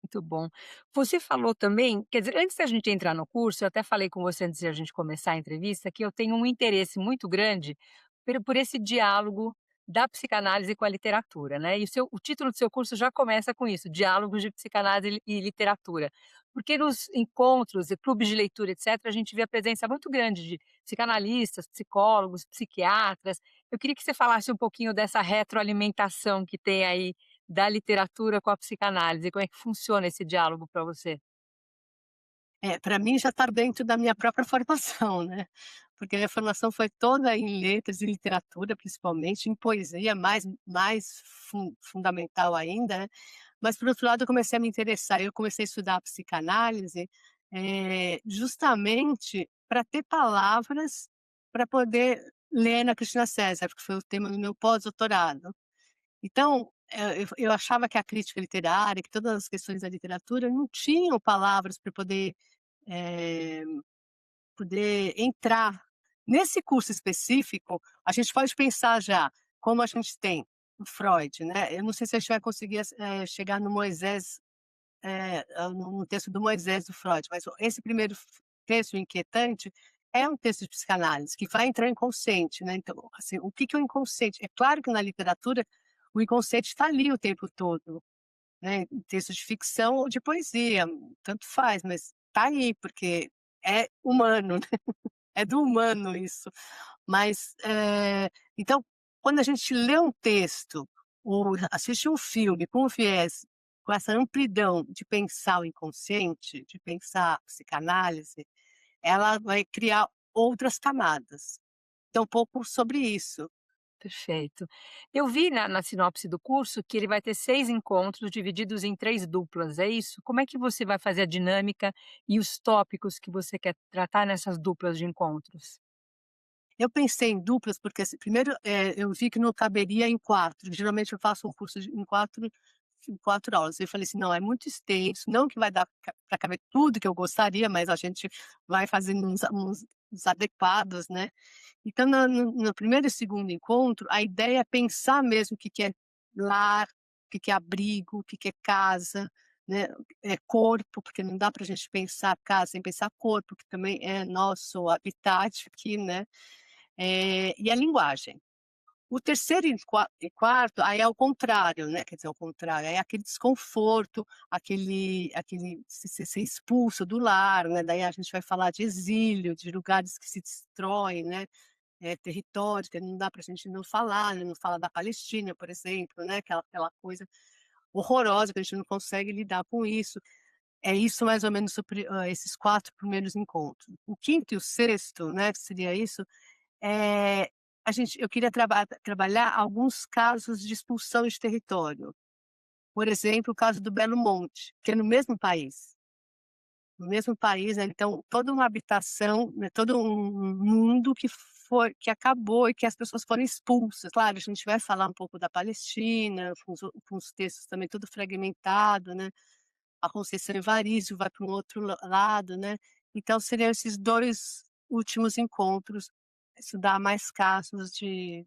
Muito bom. Você falou também, quer dizer, antes da gente entrar no curso, eu até falei com você antes de a gente começar a entrevista, que eu tenho um interesse muito grande por esse diálogo da psicanálise com a literatura, né? E o título do seu curso já começa com isso, Diálogos de Psicanálise e Literatura. Porque nos encontros e clubes de leitura, etc., a gente vê a presença muito grande de psicanalistas, psicólogos, psiquiatras. Eu queria que você falasse um pouquinho dessa retroalimentação que tem aí da literatura com a psicanálise, como é que funciona esse diálogo para você? Para mim já está dentro da minha própria formação, né, porque a minha formação foi toda em letras e literatura, principalmente, em poesia mais fundamental ainda, né, mas por outro lado eu comecei a me interessar, eu comecei a estudar a psicanálise, justamente para ter palavras para poder ler na Cristina César, porque foi o tema do meu pós-doutorado. Então, eu achava que a crítica literária, que todas as questões da literatura não tinham palavras para eh, poder entrar. Nesse curso específico, a gente pode pensar já, como a gente tem o Freud, né, eu não sei se a gente vai conseguir chegar no Moisés, no texto do Moisés do Freud, mas esse primeiro texto, Inquietante, é um texto de psicanálise que vai entrar em inconsciente, né, então, assim, o que que é o inconsciente? É claro que na literatura o inconsciente está ali o tempo todo, né, em texto de ficção ou de poesia, tanto faz, mas tá aí, porque é humano, né, é do humano isso. Mas, então, quando a gente lê um texto ou assiste um filme com um viés, com essa amplidão de pensar o inconsciente, de pensar a psicanálise, ela vai criar outras camadas. Então, um pouco sobre isso. Perfeito. Eu vi na sinopse do curso que ele vai ter 6 encontros divididos em 3 duplas, é isso? Como é que você vai fazer a dinâmica e os tópicos que você quer tratar nessas duplas de encontros? Eu pensei em duplas, porque assim, primeiro, eu vi que não caberia em 4, geralmente eu faço um curso em 4 aulas, eu falei assim: "Não, é muito extenso, não que vai dar para caber tudo que eu gostaria, mas a gente vai fazendo uns adequados, né". Então no primeiro e segundo encontro, a ideia é pensar mesmo o que que é lar, o que que é abrigo, o que que é casa, né, corpo, porque não dá para a gente pensar casa sem pensar corpo, que também é nosso habitat aqui, né. E a linguagem. O terceiro e quarto, aí é o contrário, né, quer dizer, ao contrário, é aquele desconforto, aquele ser expulso do lar, né, daí a gente vai falar de exílio, de lugares que se destroem, né, territórios, que não dá para a gente não falar, né, não falar da Palestina, por exemplo, né, aquela coisa horrorosa que a gente não consegue lidar com isso. É isso mais ou menos esses 4 primeiros encontros. O quinto e o sexto, né, que seria isso, eh, eu queria trabalhar alguns casos de expulsão de território. Por exemplo, o caso do Belo Monte, que é no mesmo país. No mesmo país, né, então toda uma habitação, né, todo um mundo que acabou e que as pessoas foram expulsas. Claro, a gente vai falar um pouco da Palestina, com os textos também tudo fragmentado, né, a Conceição Evaristo vai para um outro lado, né, então seriam esses 2 últimos encontros, estudar mais casos de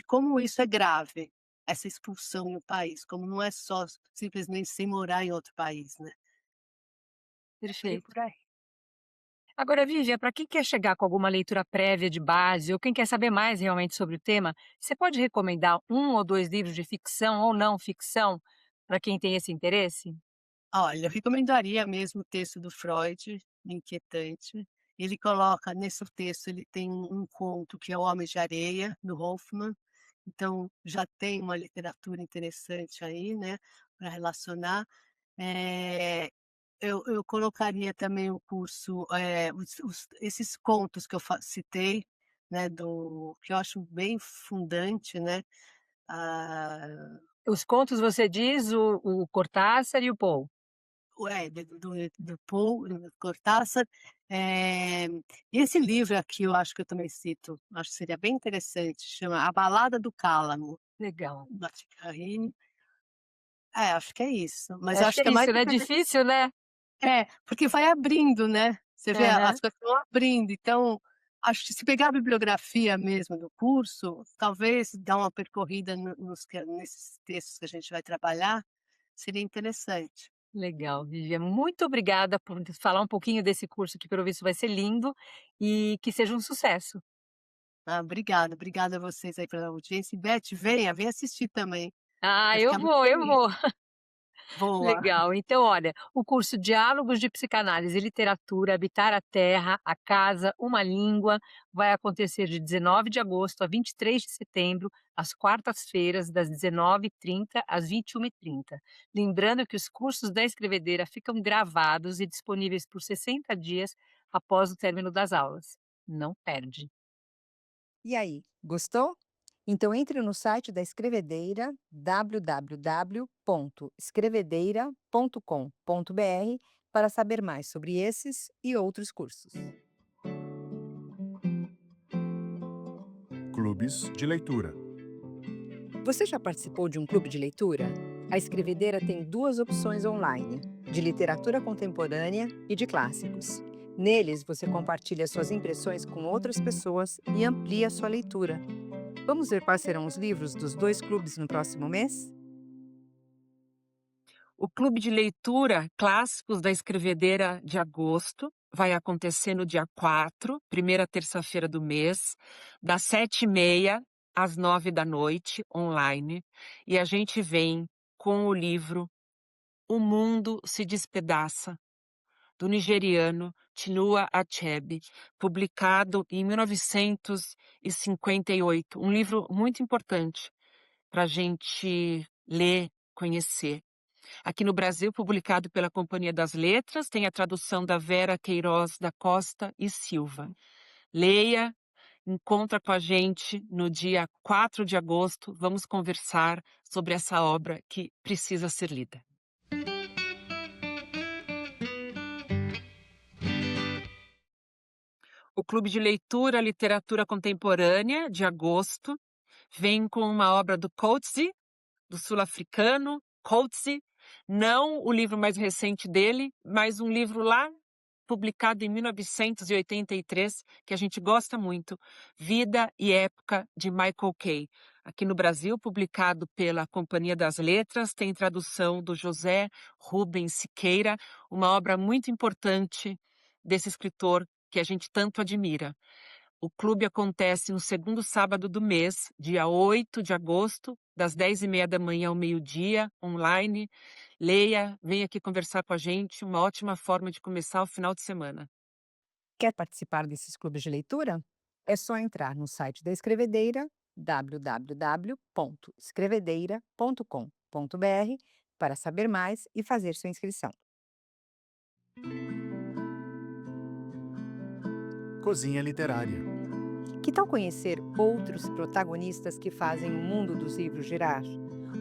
como isso é grave, essa expulsão no país, como não é só simplesmente sem morar em outro país, né. Seria Perfeito. por aí. Agora, Vivian, para quem quer chegar com alguma leitura prévia de base ou quem quer saber mais realmente sobre o tema, você pode recomendar um ou dois livros de ficção ou não ficção para quem tem esse interesse? Olha, eu recomendaria mesmo o texto do Freud, Inquietante. Ele coloca nesse texto, ele tem um conto que é O Homem de Areia, do Hoffmann, então já tem uma literatura interessante aí, né, para relacionar. Eh, eu colocaria também o curso, esses contos que eu citei, né, que eu acho bem fundante, né, ah, Os contos você diz o Cortázar e o Poe. do Paul Cortázar. E esse livro aqui eu acho que eu também cito, acho que seria bem interessante, chama A Balada do Cálamo, Legal. da Cicarrini. É, acho que é isso, mas eu Acho acho que é que é mais isso, né? Difícil, né? porque vai abrindo, né, você vê Aham. as coisas vão abrindo, então, acho que se pegar a bibliografia mesmo do curso, talvez dar uma percorrida nesses textos que a gente vai trabalhar, seria interessante. Legal, Vivian. Muito obrigada por falar um pouquinho desse curso que, pelo visto, vai ser lindo e que seja um sucesso. Ah, obrigada a vocês aí pela audiência. E Beth, venha assistir também, Ah, vai ficar muito eu feliz. vou. Boa. Legal. Então, olha, o curso Diálogos de Psicanálise e Literatura, Habitar a Terra, a Casa, uma Língua, vai acontecer de 19 de agosto a 23 de setembro, às quartas-feiras, das 19h30 às 21h30. Lembrando que os cursos da Escrevedeira ficam gravados e disponíveis por 60 dias após o término das aulas. Não perde. E aí, gostou? Então entre no site da Escrevedeira, www.escrevedeira.com.br, para saber mais sobre esses e outros cursos. Clubes de leitura. Você já participou de um clube de leitura? A Escrevedeira tem 2 opções online, de literatura contemporânea e de clássicos. Neles, você compartilha suas impressões com outras pessoas e amplia sua leitura. Vamos ver quais serão os livros dos 2 clubes no próximo mês? O clube de leitura Clássicos da Escrevedeira de agosto vai acontecer no dia 4, primeira terça-feira do mês, das 7h30 às 9 da noite, online. E a gente vem com o livro O Mundo se Despedaça, do nigeriano Chinua Achebe, publicado em 1958. Um livro muito importante para a gente ler, conhecer. Aqui no Brasil, publicado pela Companhia das Letras, tem a tradução da Vera Queiroz da Costa e Silva. Leia, encontra com a gente no dia 4 de agosto, vamos conversar sobre essa obra que precisa ser lida. O Clube de Leitura Literatura Contemporânea, de agosto, vem com uma obra do Coetzee, do sul-africano Coetzee, não o livro mais recente dele, mas um livro lá publicado em 1983, que a gente gosta muito, Vida e Época, de Michael Kay. Aqui no Brasil, publicado pela Companhia das Letras, tem tradução do José Rubens Siqueira, uma obra muito importante desse escritor que a gente tanto admira. O clube acontece no segundo sábado do mês, dia 8 de agosto, das 10h30 ao meio-dia, online. Leia, venha aqui conversar com a gente, uma ótima forma de começar o final de semana. Quer participar desses clubes de leitura? É só entrar no site da Escrevedeira, www.escrevedeira.com.br, para saber mais e fazer sua inscrição. Cozinha Literária. Que tal conhecer outros protagonistas que fazem o mundo dos livros girar?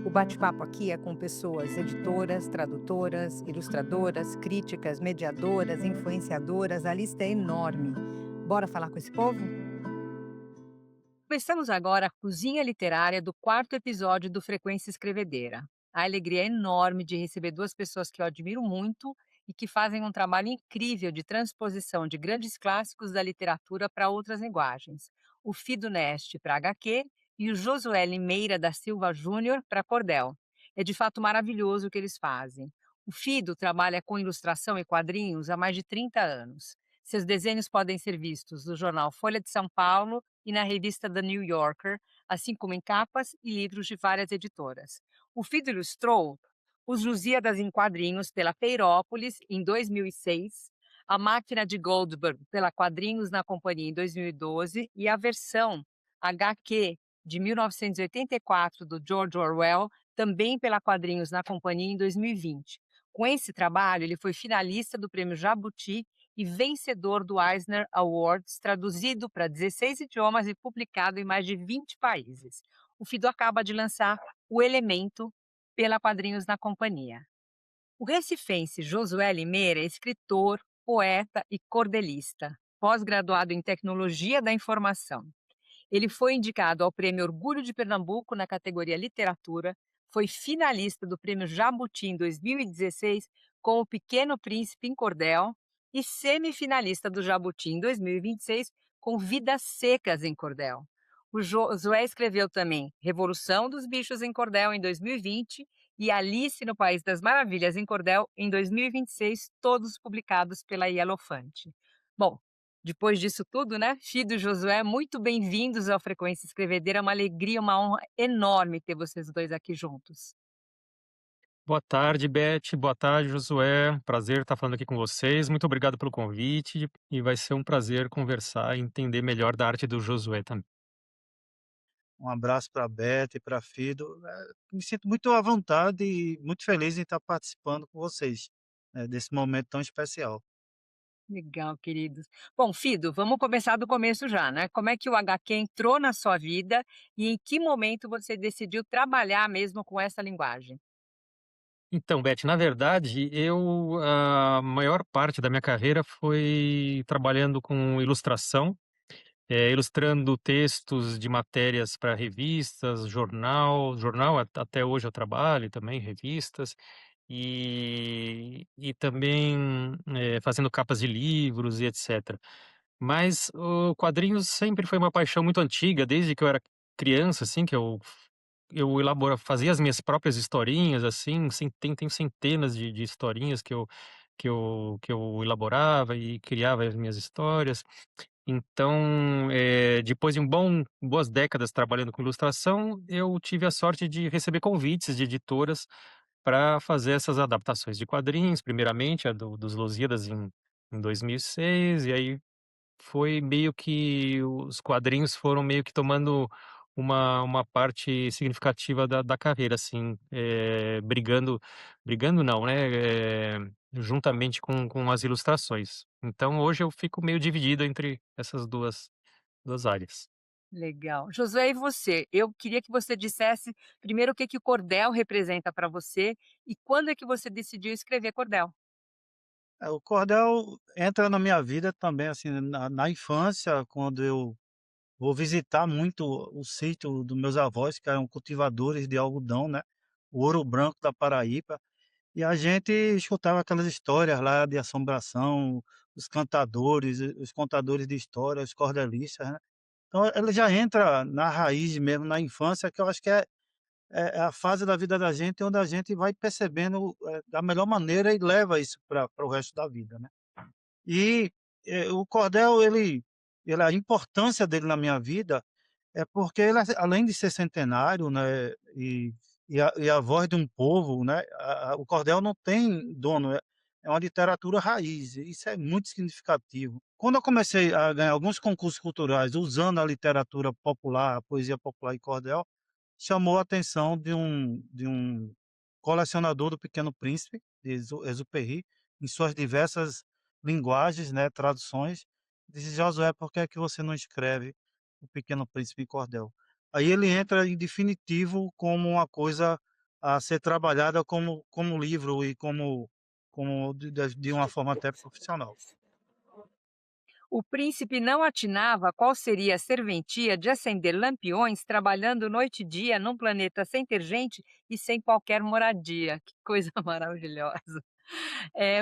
O bate-papo aqui é com pessoas editoras, tradutoras, ilustradoras, críticas, mediadoras, influenciadoras, a lista é enorme. Bora falar com esse povo? Começamos agora a cozinha literária do quarto episódio do Frequência Escrevedeira. A alegria é enorme de receber duas pessoas que eu admiro muito e que fazem um trabalho incrível de transposição de grandes clássicos da literatura para outras linguagens. O Fido Neste para HQ e o Josué Limeira da Silva Júnior para cordel. É de fato maravilhoso o que eles fazem. O Fido trabalha com ilustração e quadrinhos há mais de 30 anos. Seus desenhos podem ser vistos no jornal Folha de São Paulo e na revista The New Yorker, assim como em capas e livros de várias editoras. O Fido ilustrou Os Lusíadas em Quadrinhos pela Peirópolis, em 2006, A Máquina de Goldberg pela Quadrinhos na Companhia, em 2012, e a versão HQ de 1984 do George Orwell, também pela Quadrinhos na Companhia, em 2020. Com esse trabalho, ele foi finalista do Prêmio Jabuti e vencedor do Eisner Awards, traduzido para 16 idiomas e publicado em mais de 20 países. O Fido acaba de lançar O Elemento pela Quadrinhos na Companhia. O recifense Josué Limeira é escritor, poeta e cordelista, pós-graduado em Tecnologia da Informação. Ele foi indicado ao Prêmio Orgulho de Pernambuco na categoria Literatura, foi finalista do Prêmio Jabuti em 2016 com O Pequeno Príncipe em Cordel e semifinalista do Jabuti em 2026 com Vidas Secas em Cordel. O Josué escreveu também Revolução dos Bichos em Cordel em 2020 e Alice no País das Maravilhas em Cordel em 2026, todos publicados pela Ielofante. Bom, depois disso tudo, né? Fido e Josué, muito bem-vindos ao Frequência Escrevedeira. É uma alegria, uma honra enorme ter vocês dois aqui juntos. Boa tarde, Beth. Boa tarde, Josué. Prazer estar falando aqui com vocês. Muito obrigado pelo convite e vai ser um prazer conversar e entender melhor da arte do Josué também. Um abraço para a Beth e para Fido. Me sinto muito à vontade e muito feliz em estar participando com vocês, desse momento tão especial. Legal, queridos. Bom, Fido, vamos começar do começo já, né? Como é que o HQ entrou na sua vida e em que momento você decidiu trabalhar mesmo com essa linguagem? Então, Beth, na verdade, a maior parte da minha carreira foi trabalhando com ilustração, ilustrando textos de matérias para revistas, jornal até hoje eu trabalho também, revistas, e também fazendo capas de livros e etc. Mas o quadrinhos sempre foi uma paixão muito antiga, desde que eu era criança, assim, que eu fazia as minhas próprias historinhas, assim, tenho centenas de historinhas que eu elaborava e criava as minhas histórias. Então, depois de boas décadas trabalhando com ilustração, eu tive a sorte de receber convites de editoras para fazer essas adaptações de quadrinhos, primeiramente a dos Lusíadas em 2006, e aí foi meio que os quadrinhos foram meio que tomando uma parte significativa da carreira, assim, brigando não, né, juntamente com as ilustrações. Então hoje eu fico meio dividido entre essas duas áreas. Legal. Josué, e você? Eu queria que você dissesse primeiro o que que o cordel representa para você e quando é que você decidiu escrever cordel? O cordel entra na minha vida também, assim, na infância, quando eu vou visitar muito o sítio dos meus avós, que eram cultivadores de algodão, né, o Ouro Branco da Paraíba, e a gente escutava aquelas histórias lá de assombração, os cantadores, os contadores de histórias, os cordelistas, né. Então ela já entra na raiz mesmo, na infância, que eu acho que é a fase da vida da gente onde a gente vai percebendo, da melhor maneira e leva isso para o resto da vida, né. E, o cordel a importância dele na minha vida é porque ele, além de ser centenário, né, e a voz de um povo, né, o cordel não tem dono, é uma literatura raiz, e isso é muito significativo. Quando eu comecei a ganhar alguns concursos culturais usando a literatura popular, a poesia popular e cordel, chamou a atenção de um colecionador do Pequeno Príncipe, de Exupéry, em suas diversas linguagens, né, traduções. Disse: "Josué, por que é que você não escreve O Pequeno Príncipe em cordel?". Aí ele entra em definitivo como uma coisa a ser trabalhada como livro e como de uma forma até profissional. O príncipe não atinava qual seria a serventia de acender lampiões trabalhando noite e dia num planeta sem ter gente e sem qualquer moradia. Que coisa maravilhosa.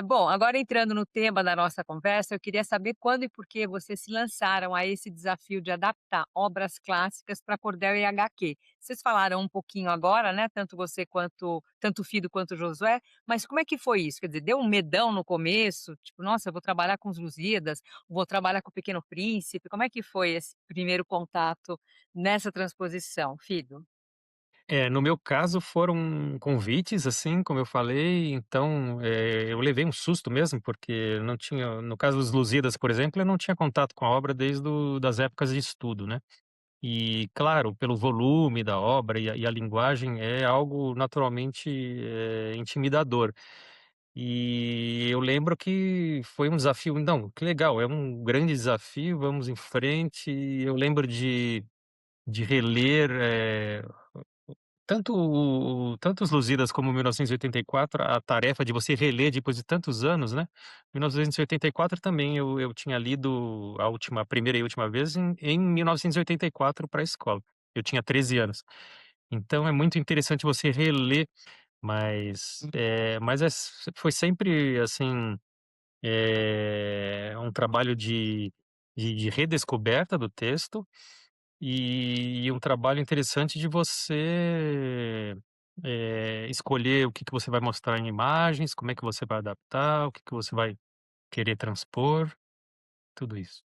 Bom, agora entrando no tema da nossa conversa, eu queria saber quando e por que vocês se lançaram a esse desafio de adaptar obras clássicas para cordel e HQ. Vocês falaram um pouquinho agora, né? Tanto você quanto tanto o Fido quanto o Josué, mas como é que foi isso? Quer dizer, deu um medão no começo, tipo, nossa, eu vou trabalhar com os Lusíadas, vou trabalhar com o Pequeno Príncipe. Como é que foi esse primeiro contato nessa transposição, Fido? No meu caso foram convites, assim, como eu falei, então, eu levei um susto mesmo, porque não tinha no caso dos Lusíadas, por exemplo, eu não tinha contato com a obra desde das épocas de estudo, né. E claro, pelo volume da obra e a linguagem é algo naturalmente, intimidador. E eu lembro que foi um desafio, não, que legal, é um grande desafio, vamos em frente. E eu lembro de reler, tanto os Lusíadas como 1984, a tarefa de você reler depois de tantos anos, né. 1984 também eu tinha lido a primeira e última vez em 1984 para a escola. Eu tinha 13 anos. Então é muito interessante você reler, mas foi sempre, assim, um trabalho de redescoberta do texto e um trabalho interessante de você, escolher o que que você vai mostrar em imagens, como é que você vai adaptar, o que que você vai querer transpor, tudo isso.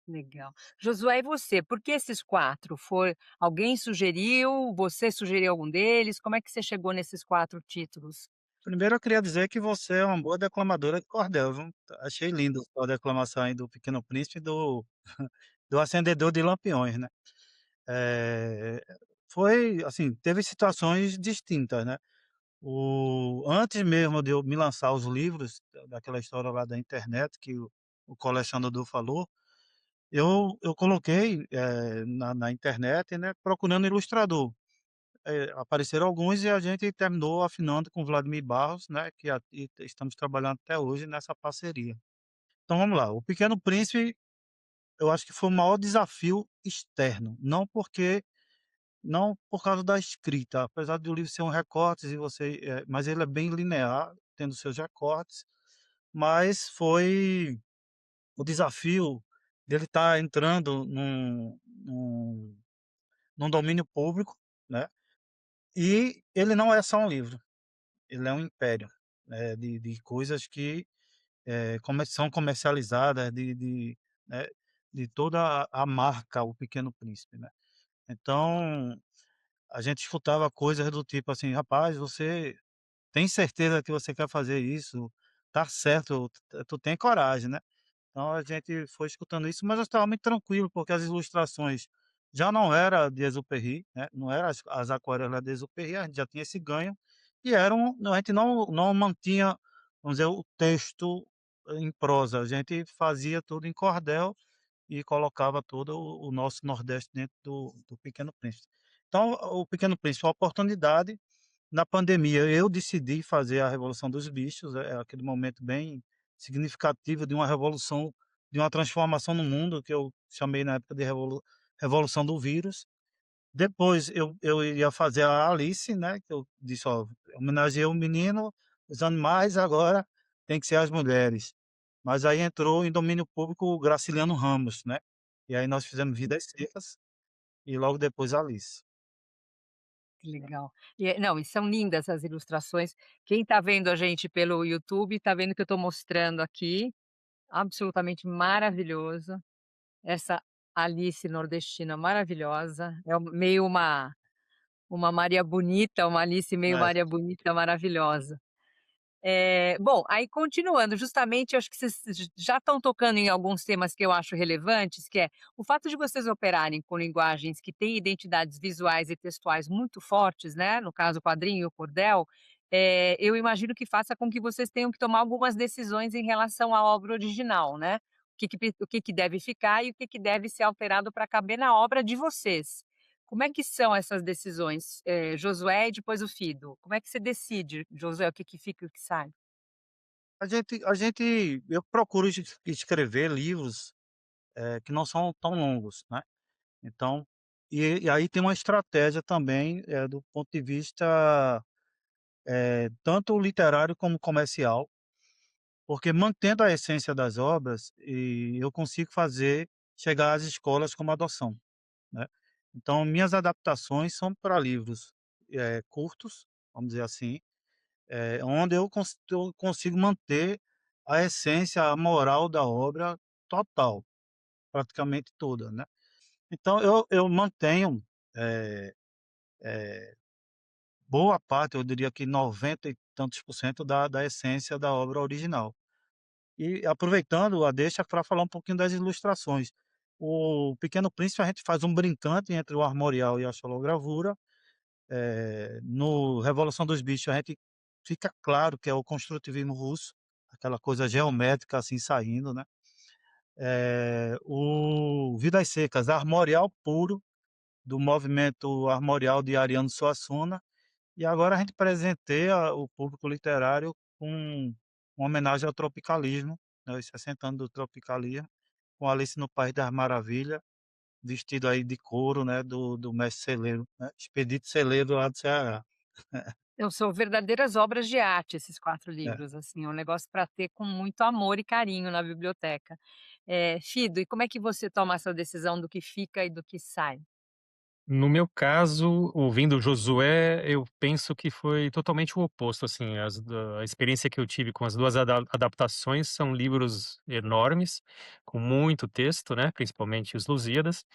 Legal. Josué, e você? Por que esses 4? Foi alguém sugeriu? Você sugeriu algum deles? Como é que você chegou nesses 4 títulos? Primeiro eu queria dizer que você é uma boa declamadora de cordel, viu. Achei lindo a declamação aí do Pequeno Príncipe e do Acendedor de Lampiões, né. Eh, Foi assim, teve situações distintas, né. Antes mesmo de eu me lançar aos livros, daquela história lá da internet que o colecionador falou, eu coloquei, na internet, né, procurando ilustrador. Apareceram alguns e a gente terminou afinando com o Vladimir Barros, né, que e estamos trabalhando até hoje nessa parceria. Então vamos lá, o Pequeno Príncipe, eu acho que foi o maior desafio externo, não por causa da escrita, apesar do livro ser um recortes e mas ele é bem linear, tendo seus recortes, mas foi o desafio dele estar entrando num domínio público, né, e ele não é só um livro, ele é um império, de coisas que, são comercializadas, né, de toda a marca O Pequeno Príncipe, né. Então, a gente escutava coisas do tipo assim: "Rapaz, você tem certeza que você quer fazer isso? Tá certo, tu tem coragem, né?". Então a gente foi escutando isso, mas eu estava muito tranquilo, porque as ilustrações já não era de Exupéry, né, não era as aquarelas de Exupéry, a gente já tinha esse ganho, e a gente não mantinha, vamos dizer, o texto em prosa, a gente fazia tudo em cordel e colocava todo o nosso Nordeste dentro do Pequeno Príncipe. Então, o Pequeno Príncipe é uma oportunidade. Na pandemia, eu decidi fazer a Revolução dos Bichos, é aquele momento bem significativo de uma revolução, de uma transformação no mundo, que eu chamei na época de Revolução do Vírus. Depois eu ia fazer a Alice, né, que eu disse: "Ó, homenageei o menino, os animais, agora tem que ser as mulheres". Mas aí entrou em domínio público o Graciliano Ramos, né, e aí nós fizemos Vidas Secas e logo depois Alice. Que legal. Não, e são lindas as ilustrações. Quem está vendo a gente pelo YouTube, está vendo que eu estou mostrando aqui, absolutamente maravilhoso, essa Alice nordestina maravilhosa, é meio uma Maria Bonita, uma Alice meio É. Maria Bonita maravilhosa. Bom, aí continuando, justamente, eu acho que vocês já estão tocando em alguns temas que eu acho relevantes, que é o fato de vocês operarem com linguagens que têm identidades visuais e textuais muito fortes, né, no caso o quadrinho e o cordel, eu imagino que faça com que vocês tenham que tomar algumas decisões em relação à obra original, né? O que que deve ficar e o que deve ser alterado para caber na obra de vocês. Como é que são essas decisões? Josué e depois o Fido. Como é que você decide, Josué, o que que fica e o que sai? Eu procuro escrever livros, que não são tão longos, né. Então e aí tem uma estratégia também, do ponto de vista, tanto literário como comercial, porque mantendo a essência das obras, eu consigo fazer chegar às escolas como adoção, né. Então minhas adaptações são para livros, curtos, vamos dizer assim, onde eu consigo manter a essência, a moral da obra total, praticamente toda, né. Então eu mantenho, eh eh, boa parte, eu diria que 90 e tantos por cento da essência da obra original. E aproveitando a deixa para falar um pouquinho das ilustrações. O Pequeno Príncipe a gente faz um brincante entre o armorial e a xilogravura. No Revolução dos Bichos a gente fica claro que é o construtivismo russo, aquela coisa geométrica, assim, saindo, né. O Vidas Secas, armorial puro, do movimento armorial de Ariano Suassuna, e agora a gente presenteia o público literário com uma homenagem ao tropicalismo, né, os 60 anos do tropicalismo, com Alice no País das Maravilhas, vestido aí de couro, né, do mestre celeiro, né, Expedito Celeiro lá do Ceará. Então são verdadeiras obras de arte esses 4 É. livros, assim, é um negócio para ter com muito amor e carinho na biblioteca. Fido, e como é que você toma essa decisão do que fica e do que sai? No meu caso, ouvindo Josué, eu penso que foi totalmente o oposto, assim, a experiência que eu tive com as 2 adaptações são livros enormes, com muito texto, né, principalmente os Lusíadas.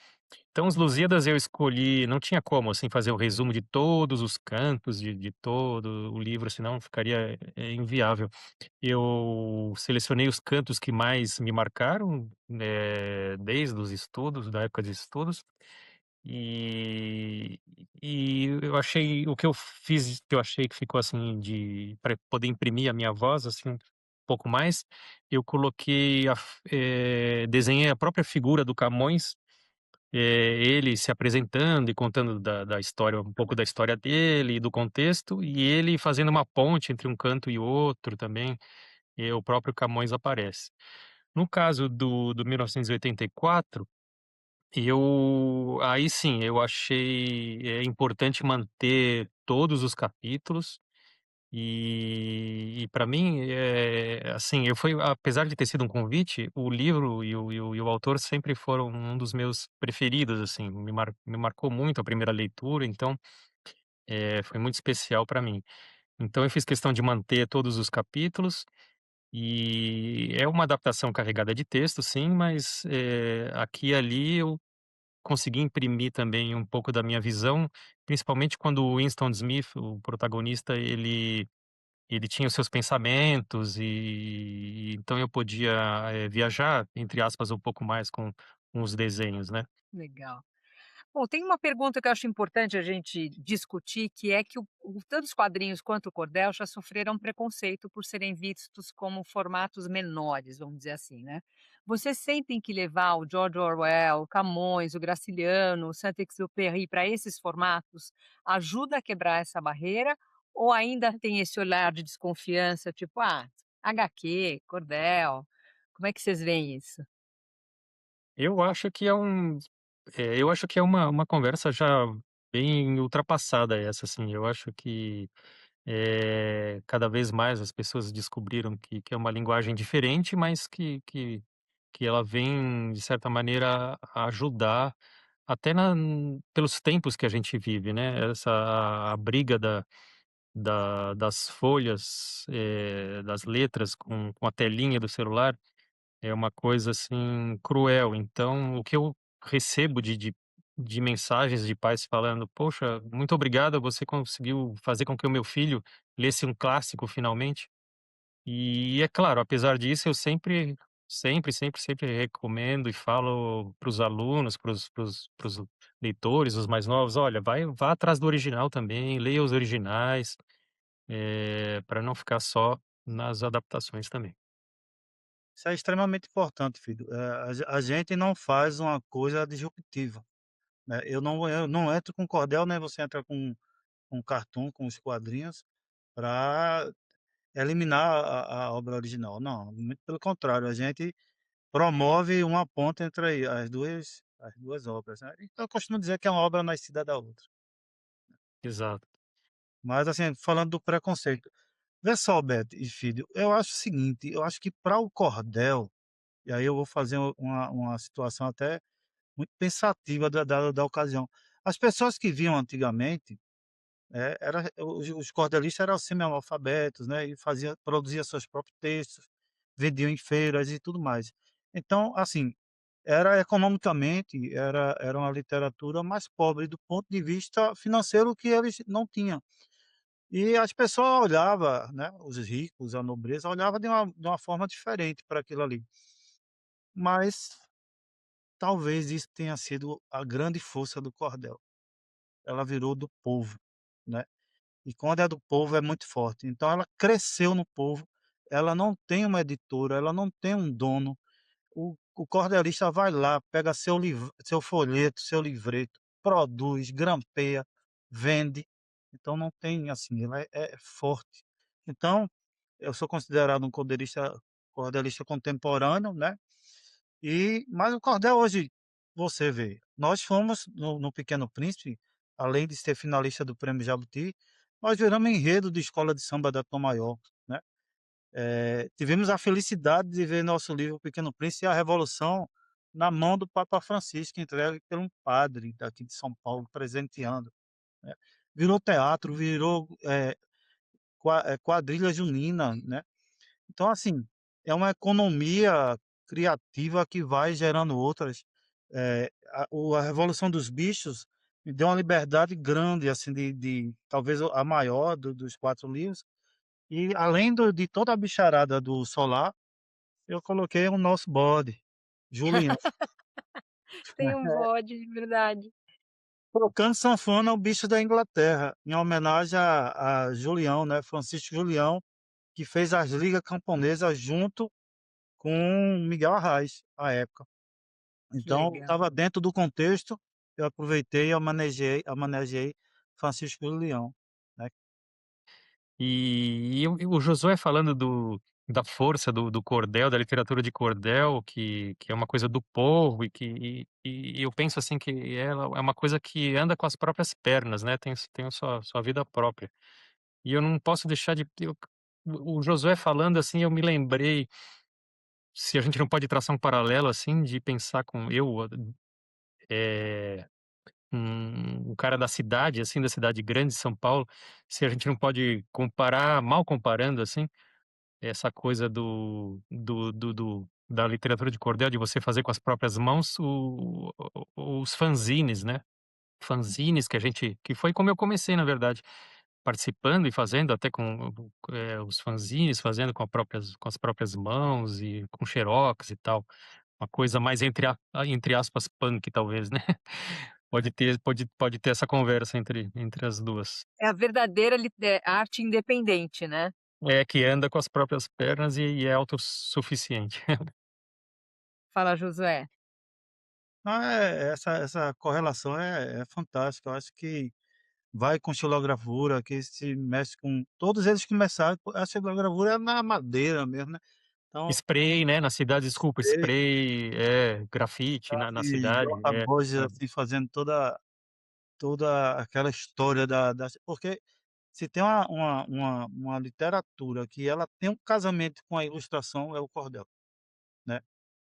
Então, os Lusíadas eu escolhi, não tinha como, assim, fazer o resumo de todos os cantos de todo o livro, senão ficaria, inviável. Eu selecionei os cantos que mais me marcaram, desde os estudos, da época de estudos, e eu achei o que eu fiz, que eu achei que ficou, assim, de para poder imprimir a minha voz, assim, um pouco mais, eu coloquei desenhei a própria figura do Camões, ele se apresentando e contando da história, um pouco da história dele e do contexto, e ele fazendo uma ponte entre um canto e outro também, e o próprio Camões aparece. No caso do 1984, aí sim, eu achei, importante manter todos os capítulos, para mim, assim, apesar de ter sido um convite, o livro e o autor sempre foram um dos meus preferidos, assim, me marcou muito a primeira leitura, então, foi muito especial para mim. Então eu fiz questão de manter todos os capítulos, e é uma adaptação carregada de texto, sim, mas, aqui e ali eu consegui imprimir também um pouco da minha visão, principalmente quando o Winston Smith, o protagonista, ele tinha os seus pensamentos, então eu podia, viajar, entre aspas, um pouco mais com os desenhos, né. Legal. Bom, tem uma pergunta que eu acho importante a gente discutir, que é que tanto os quadrinhos quanto o cordel já sofreram preconceito por serem vistos como formatos menores, vamos dizer assim, né? Vocês sentem que levar o George Orwell, o Camões, o Graciliano, o Saint-Exupéry para esses formatos ajuda a quebrar essa barreira? Ou ainda tem esse olhar de desconfiança, tipo, HQ, cordel? Como é que vocês veem isso? Eu acho que é uma conversa já bem ultrapassada essa, assim, eu acho que, cada vez mais as pessoas descobriram que é uma linguagem diferente, mas que ela vem, de certa maneira, a ajudar até pelos tempos que a gente vive, né, a briga das folhas, das letras com a telinha do celular é uma coisa, assim, cruel. Então, o que eu recebo de mensagens de pais falando: "Poxa, muito obrigado, você conseguiu fazer com que o meu filho lesse um clássico finalmente". E é claro, apesar disso, eu sempre recomendo e falo para os alunos, para os leitores, os mais novos: "Olha, vá atrás do original também, leia os originais", para não ficar só nas adaptações também. Isso é extremamente importante, filho. A gente não faz uma coisa disruptiva, né. Eu não entro com cordel, né, você entra com cartoon, com os quadrinhos, para eliminar a obra original. Não, muito pelo contrário, a gente promove uma ponte entre aí as duas obras, né. Então eu costumo dizer que é uma obra nascida da outra. Exato. Mas, assim, falando do preconceito, vê só, Beto e filho, eu acho o seguinte, eu acho que para o cordel, e aí eu vou fazer uma situação até muito pensativa da ocasião. As pessoas que viam antigamente, era os cordelistas eram semi-analfabetos, né, e produzia seus próprios textos, vendiam em feiras e tudo mais. Então, assim, era economicamente, era uma literatura mais pobre do ponto de vista financeiro que eles não tinham. E as pessoas olhava, né, os ricos, a nobreza, olhava de uma forma diferente para aquilo ali. Mas talvez isso tenha sido a grande força do cordel. Ela virou do povo, né, e quando é do povo é muito forte. Então ela cresceu no povo, ela não tem uma editora, ela não tem um dono. O cordelista vai lá, pega seu folheto, seu livreto, produz, grampeia, vende. Então não tem assim, ela é forte. Então, eu sou considerado um cordelista contemporâneo, né, mas o cordel hoje, você vê, nós fomos no Pequeno Príncipe, além de ser finalista do Prêmio Jabuti, nós viramos enredo de escola de samba da Tom Maior, né. Tivemos a felicidade de ver nosso livro Pequeno Príncipe e a Revolução na mão do Papa Francisco, entregue por um padre daqui de São Paulo, presenteando, né. Virou teatro, virou, quadrilha junina, né. Então, assim, é uma economia criativa que vai gerando outras. A Revolução dos Bichos me deu uma liberdade grande, assim, de talvez a maior dos 4 livros, e além de toda a bicharada do Solar, eu coloquei o nosso bode, Julião, Tem um bode, de verdade. tocando sanfona ao bicho da Inglaterra, em homenagem a Julião, né, Francisco Julião, que fez as ligas camponesas junto com Miguel Arraes, à época. Que Então, legal. estava dentro do contexto, eu aproveitei e homenageei Francisco Julião, né. E o Josué falando da força do cordel, da literatura de cordel, que é uma coisa do povo e eu penso, assim, que ela é uma coisa que anda com as próprias pernas, né, tem a sua vida própria. E eu não posso deixar de o Josué falando, assim, eu me lembrei, se a gente não pode traçar um paralelo, assim, de pensar com eh, um cara da cidade, assim, da cidade grande de São Paulo, se a gente não pode comparar, mal comparando, assim, essa coisa da literatura de cordel, de você fazer com as próprias mãos os fanzines, né. Fanzines que foi como eu comecei, na verdade, participando e fazendo até com, os fanzines, fazendo com as próprias mãos e com xerox e tal. Uma coisa mais entre aspas, "punk", talvez, né. Pode ter essa conversa entre as 2. É a verdadeira arte independente, né. É, que anda com as próprias pernas e é autossuficiente. Fala, Josué. Essa correlação é fantástica, eu acho que vai com xilogravura, que se mexe com todos eles começaram a xilogravura é na madeira mesmo, né, então Spray, né, na cidade, desculpa, spray, spray, grafite na e cidade, J. Borges, assim, fazendo toda aquela história porque se tem uma literatura que ela tem um casamento com a ilustração, é o cordel, né.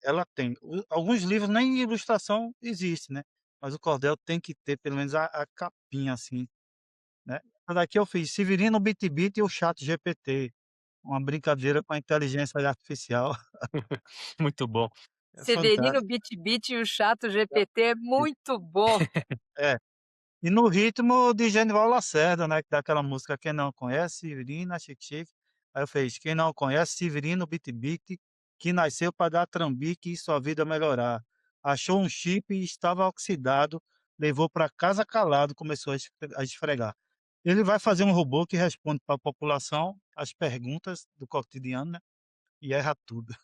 Ela tem. Alguns livros nem ilustração existe, né, mas o cordel tem que ter pelo menos a capinha, assim, né. Essa daqui eu fiz Severino Bitbit e o ChatGPT, uma brincadeira com a inteligência artificial. muito bom. É Severino fantástico. Bitbit e o ChatGPT é muito bom. É. E no ritmo de Genival Lacerda, né, que dá aquela música, quem não conhece, Severina, Chique Chique, Aí eu fiz: "Quem não conhece, Severino Bitbit, que nasceu para dar trambique e sua vida melhorar. Achou um chip e estava oxidado, levou para casa calado, começou a esfregar". Ele vai fazer um robô que responde para a população as perguntas do cotidiano, né, e erra tudo.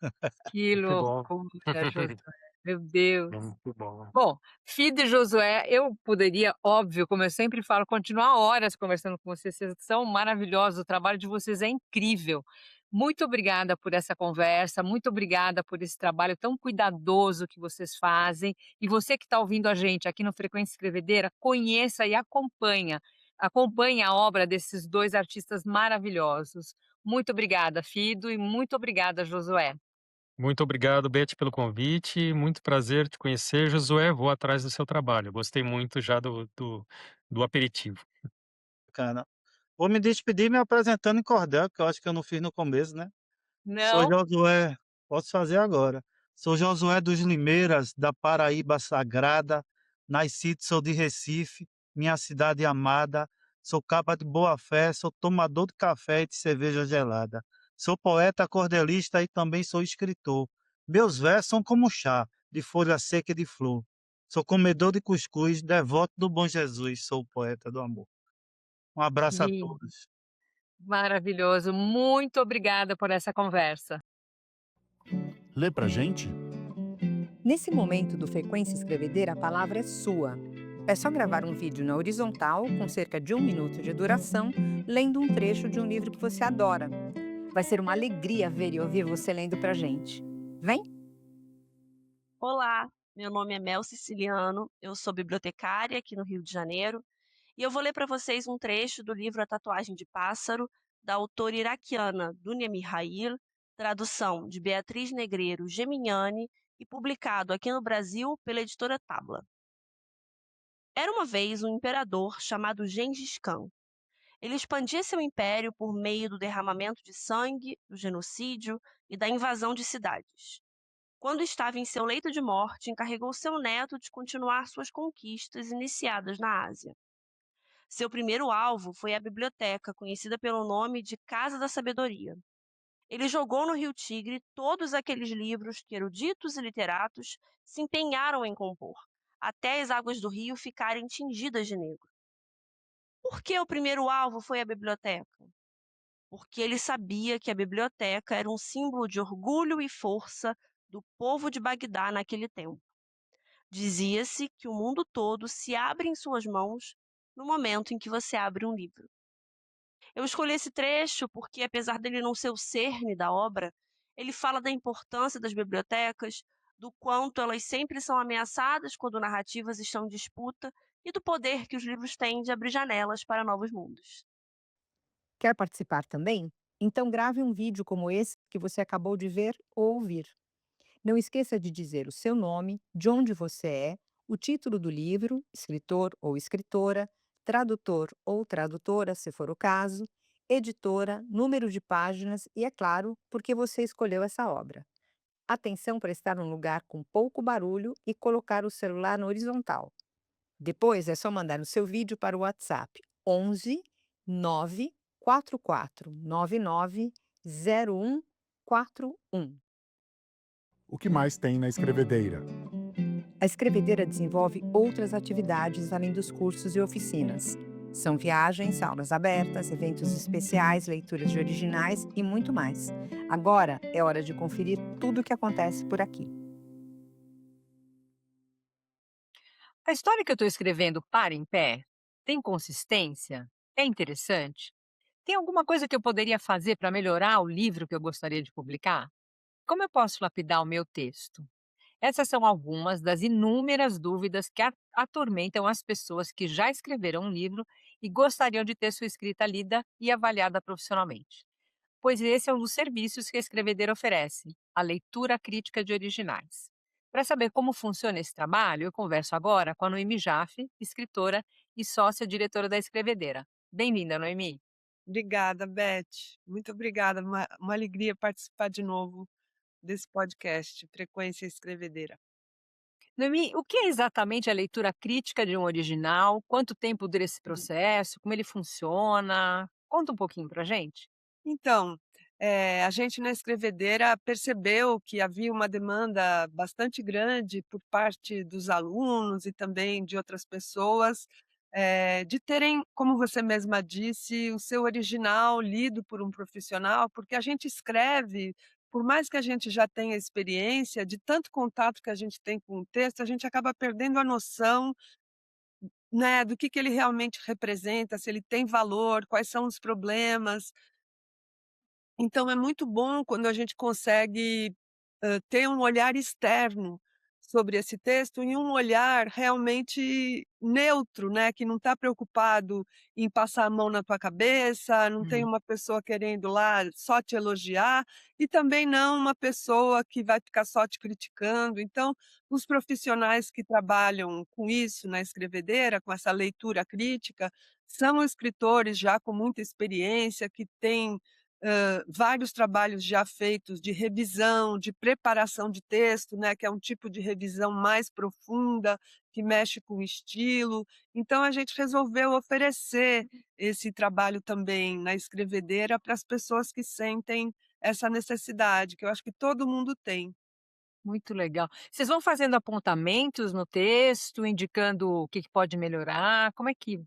Que Muito bom. loucura, Josué, meu Deus. Muito bom. Bom, Fido e Josué, eu poderia, óbvio, como eu sempre falo, continuar horas conversando com vocês, vocês são maravilhosos, o trabalho de vocês é incrível. Muito obrigada por essa conversa, muito obrigada por esse trabalho tão cuidadoso que vocês fazem. E você que está ouvindo a gente aqui no Frequência Escrevedeira, conheça e acompanhe a obra desses dois artistas maravilhosos. Muito obrigada, Fido, e muito obrigada, Josué. Muito obrigado, Beth, pelo convite. Muito prazer te conhecer, Josué. Vou atrás do seu trabalho. Gostei muito já do aperitivo. Bacana. Vou me despedir me apresentando em cordel, que eu acho que eu não fiz no começo, né. Sou Não? Josué, posso fazer agora. Sou Josué dos Limeiras, da Paraíba Sagrada, nascido sou de Recife, minha cidade amada. Sou capa de boa fé, sou tomador de café e de cerveja gelada. Sou poeta, cordelista e também sou escritor. Meus versos são como chá, de folha seca e de flor. Sou comedor de cuscuz, devoto do bom Jesus, sou o poeta do amor. Um abraço a Lindo, todos. maravilhoso. Muito obrigada por essa conversa. Lê pra gente? Nesse momento do Frequência Escrevedeira, a palavra é sua. É só gravar um vídeo na horizontal, com cerca de 1 minuto de duração, lendo um trecho de um livro que você adora. Vai ser uma alegria ver e ouvir você lendo pra gente. Vem? Olá, meu nome é Mel Siciliano, eu sou bibliotecária aqui no Rio de Janeiro e eu vou ler para vocês um trecho do livro A Tatuagem de Pássaro, da autora iraquiana Dunia Mihail, tradução de Beatriz Negreiro Geminiani e publicado aqui no Brasil pela editora Tabla. Era uma vez um imperador chamado Gengis Khan. Ele expandia seu império por meio do derramamento de sangue, do genocídio e da invasão de cidades. Quando estava em seu leito de morte, encarregou seu neto de continuar suas conquistas iniciadas na Ásia. Seu primeiro alvo foi a biblioteca, conhecida pelo nome de Casa da Sabedoria. Ele jogou no Rio Tigre todos aqueles livros que eruditos e literatos se empenharam em compor, até as águas do rio ficarem tingidas de negro. Por que o primeiro alvo foi a biblioteca? Porque ele sabia que a biblioteca era um símbolo de orgulho e força do povo de Bagdá naquele tempo. Dizia-se que o mundo todo se abre em suas mãos no momento em que você abre um livro. Eu escolhi esse trecho porque, apesar dele não ser o cerne da obra, ele fala da importância das bibliotecas, do quanto elas sempre são ameaçadas quando narrativas estão em disputa e do poder que os livros têm de abrir janelas para novos mundos. Quer participar também? Então grave um vídeo como esse que você acabou de ver ou ouvir. Não esqueça de dizer o seu nome, de onde você é, o título do livro, escritor ou escritora, tradutor ou tradutora, se for o caso, editora, número de páginas e, é claro, por que você escolheu essa obra. Atenção para estar num lugar com pouco barulho e colocar o celular na horizontal. Depois é só mandar o seu vídeo para o WhatsApp 11 94499 0141. O que mais tem na escrevedeira? A escrevedeira desenvolve outras atividades além dos cursos e oficinas. São viagens, aulas abertas, eventos especiais, leituras de originais e muito mais. Agora é hora de conferir tudo o que acontece por aqui. A história que eu estou escrevendo para em pé tem consistência? É interessante? Tem alguma coisa que eu poderia fazer para melhorar o livro que eu gostaria de publicar? Como eu posso lapidar o meu texto? Essas são algumas das inúmeras dúvidas que atormentam as pessoas que já escreveram um livro e gostariam de ter sua escrita lida e avaliada profissionalmente. Pois esse é um dos serviços que a Escrevedeira oferece, a leitura crítica de originais. Para saber como funciona esse trabalho, eu converso agora com a Noemi Jaffe, escritora e sócia-diretora da Escrevedeira. Bem-vinda, Noemi. Obrigada, Beth. Muito obrigada. Uma alegria participar de novo desse podcast, Frequência Escrevedeira. Noemi, o que é exatamente a leitura crítica de um original? Quanto tempo dura esse processo? Como ele funciona? Conta um pouquinho para gente. Então, a gente na escrevedeira percebeu que havia uma demanda bastante grande por parte dos alunos e também de outras pessoas, de terem, como você mesma disse, o seu original lido por um profissional, porque a gente escreve, por mais que a gente já tenha experiência, de tanto contato que a gente tem com o texto, a gente acaba perdendo a noção, né, do que ele realmente representa, se ele tem valor, quais são os problemas. Então é muito bom quando a gente consegue, ter um olhar externo sobre esse texto e um olhar realmente neutro, né, que não está preocupado em passar a mão na tua cabeça, não tem Uhum. uma pessoa querendo lá só te elogiar, e também não uma pessoa que vai ficar só te criticando. Então, os profissionais que trabalham com isso na escrevedeira, com essa leitura crítica, são escritores já com muita experiência, que têm vários trabalhos já feitos de revisão, de preparação de texto, né, que é um tipo de revisão mais profunda, que mexe com o estilo. Então a gente resolveu oferecer esse trabalho também na escrevedeira para as pessoas que sentem essa necessidade, que eu acho que todo mundo tem. Muito legal. Vocês vão fazendo apontamentos no texto, indicando o que pode melhorar? Como é que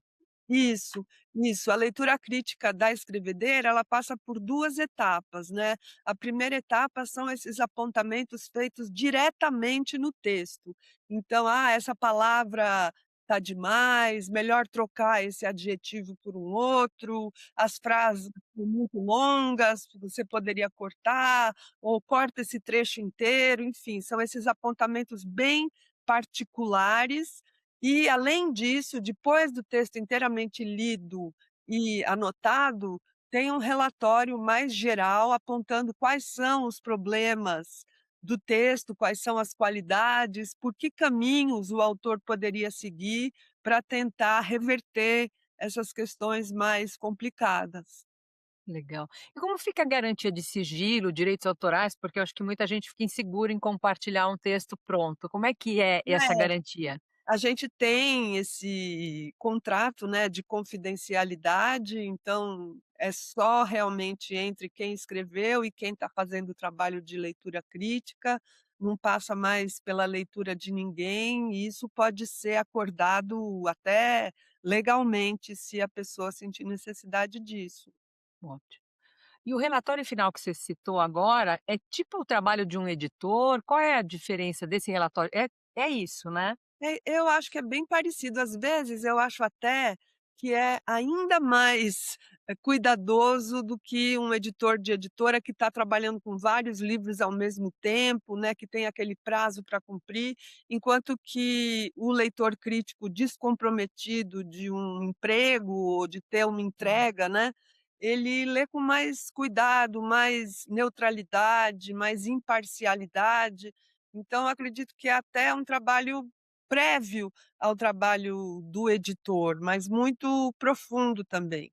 Isso, isso. A leitura crítica da escrevedeira, ela passa por 2 etapas, né. A primeira etapa são esses apontamentos feitos diretamente no texto. Então, essa palavra tá demais, melhor trocar esse adjetivo por um outro, as frases são muito longas, você poderia cortar, ou corta esse trecho inteiro, enfim, são esses apontamentos bem particulares e, além disso, depois do texto inteiramente lido e anotado, tem um relatório mais geral apontando quais são os problemas do texto, quais são as qualidades, por que caminhos o autor poderia seguir para tentar reverter essas questões mais complicadas. legal. E como fica a garantia de sigilo, direitos autorais? Porque eu acho que muita gente fica insegura em compartilhar um texto pronto. Como é que é essa É. garantia? A gente tem esse contrato, né, de confidencialidade, então é só realmente entre quem escreveu e quem está fazendo o trabalho de leitura crítica, não passa mais pela leitura de ninguém, e isso pode ser acordado até legalmente, se a pessoa sentir necessidade disso. Ótimo. E o relatório final que você citou agora é tipo o trabalho de um editor? Qual é a diferença desse relatório? É isso, né? Eu acho que é bem parecido. Às vezes, eu acho até que é ainda mais, cuidadoso do que um editor de editora que está trabalhando com vários livros ao mesmo tempo, né, que tem aquele prazo para cumprir, enquanto que o leitor crítico descomprometido de um emprego ou de ter uma entrega, né, ele lê com mais cuidado, mais neutralidade, mais imparcialidade. Então, eu acredito que é até um trabalho prévio ao trabalho do editor, mas muito profundo também.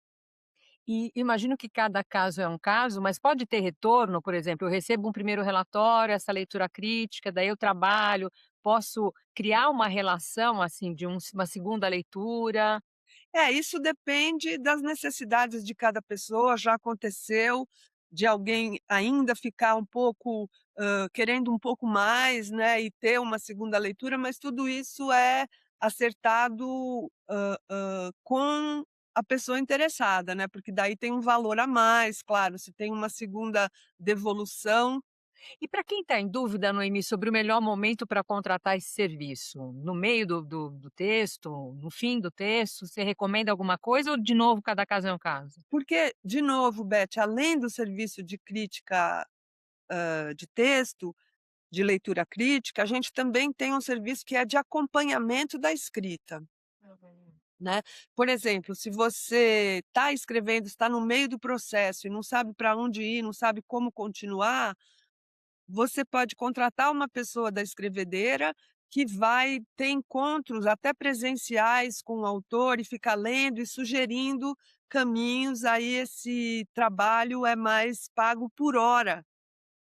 E imagino que cada caso é um caso, mas pode ter retorno, por exemplo, eu recebo um primeiro relatório, essa leitura crítica, daí eu trabalho, posso criar uma relação, assim, de uma segunda leitura? Isso depende das necessidades de cada pessoa. Já aconteceu de alguém ainda ficar um pouco, querendo um pouco mais, né, e ter uma segunda leitura, mas tudo isso é acertado, com a pessoa interessada, né, porque daí tem um valor a mais, claro, se tem uma segunda devolução. E para quem está em dúvida, Noemi, sobre o melhor momento para contratar esse serviço, no meio do texto, no fim do texto, você recomenda alguma coisa ou, de novo, cada caso é um caso? Porque, de novo, Beth, além do serviço de crítica, de texto, de leitura crítica, a gente também tem um serviço que é de acompanhamento da escrita, né. Por exemplo, se você está escrevendo, está no meio do processo e não sabe para onde ir, não sabe como continuar, você pode contratar uma pessoa da escrevedeira que vai ter encontros até presenciais com o autor e ficar lendo e sugerindo caminhos, aí esse trabalho é mais pago por hora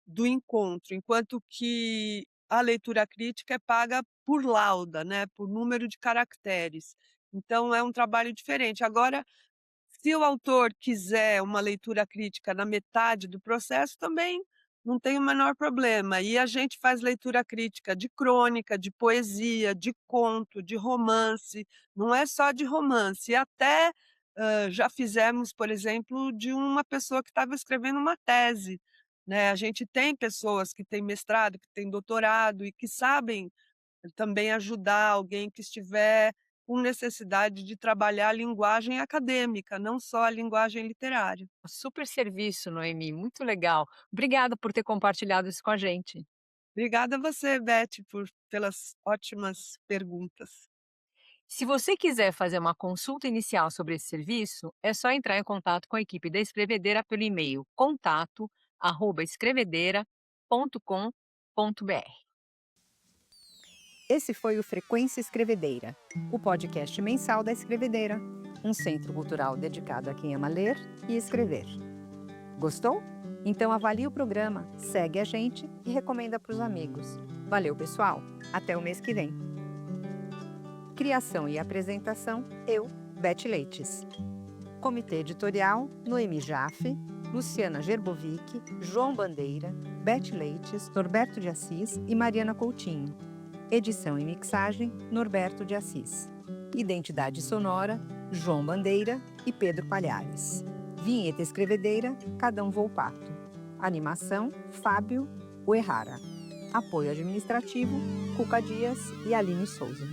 do encontro, enquanto que a leitura crítica é paga por lauda, né, por número de caracteres. Então é um trabalho diferente. Agora, Se o autor quiser uma leitura crítica na metade do processo, também não tem o menor problema. E a gente faz leitura crítica de crônica, de poesia, de conto, de romance, não é só de romance. E até já fizemos, por exemplo, de uma pessoa que estava escrevendo uma tese, né? A gente tem pessoas que têm mestrado, que têm doutorado e que sabem também ajudar alguém que estiver com necessidade de trabalhar a linguagem acadêmica, não só a linguagem literária. Super serviço, Noemi, muito legal. Obrigada por ter compartilhado isso com a gente. Obrigada a você, Beth, pelas ótimas perguntas. Se você quiser fazer uma consulta inicial sobre esse serviço, é só entrar em contato com a equipe da Escrevedeira pelo e-mail contato@escrevedeira.com.br. Esse foi o Frequência Escrevedeira, o podcast mensal da Escrevedeira, um centro cultural dedicado a quem ama ler e escrever. Gostou? Então avalie o programa, segue a gente e recomenda para os amigos. Valeu, pessoal! Até o mês que vem. Criação e apresentação, eu, Beth Leites. Comitê editorial, Noemi Jaffe, Luciana Gerbovic, João Bandeira, Beth Leites, Norberto de Assis e Mariana Coutinho. Edição e mixagem, Norberto de Assis. Identidade sonora, João Bandeira e Pedro Palhares. Vinheta Escrevedeira, Cadão Volpato. Animação, Fábio Uehara. Apoio administrativo, Cuca Dias e Aline Souza.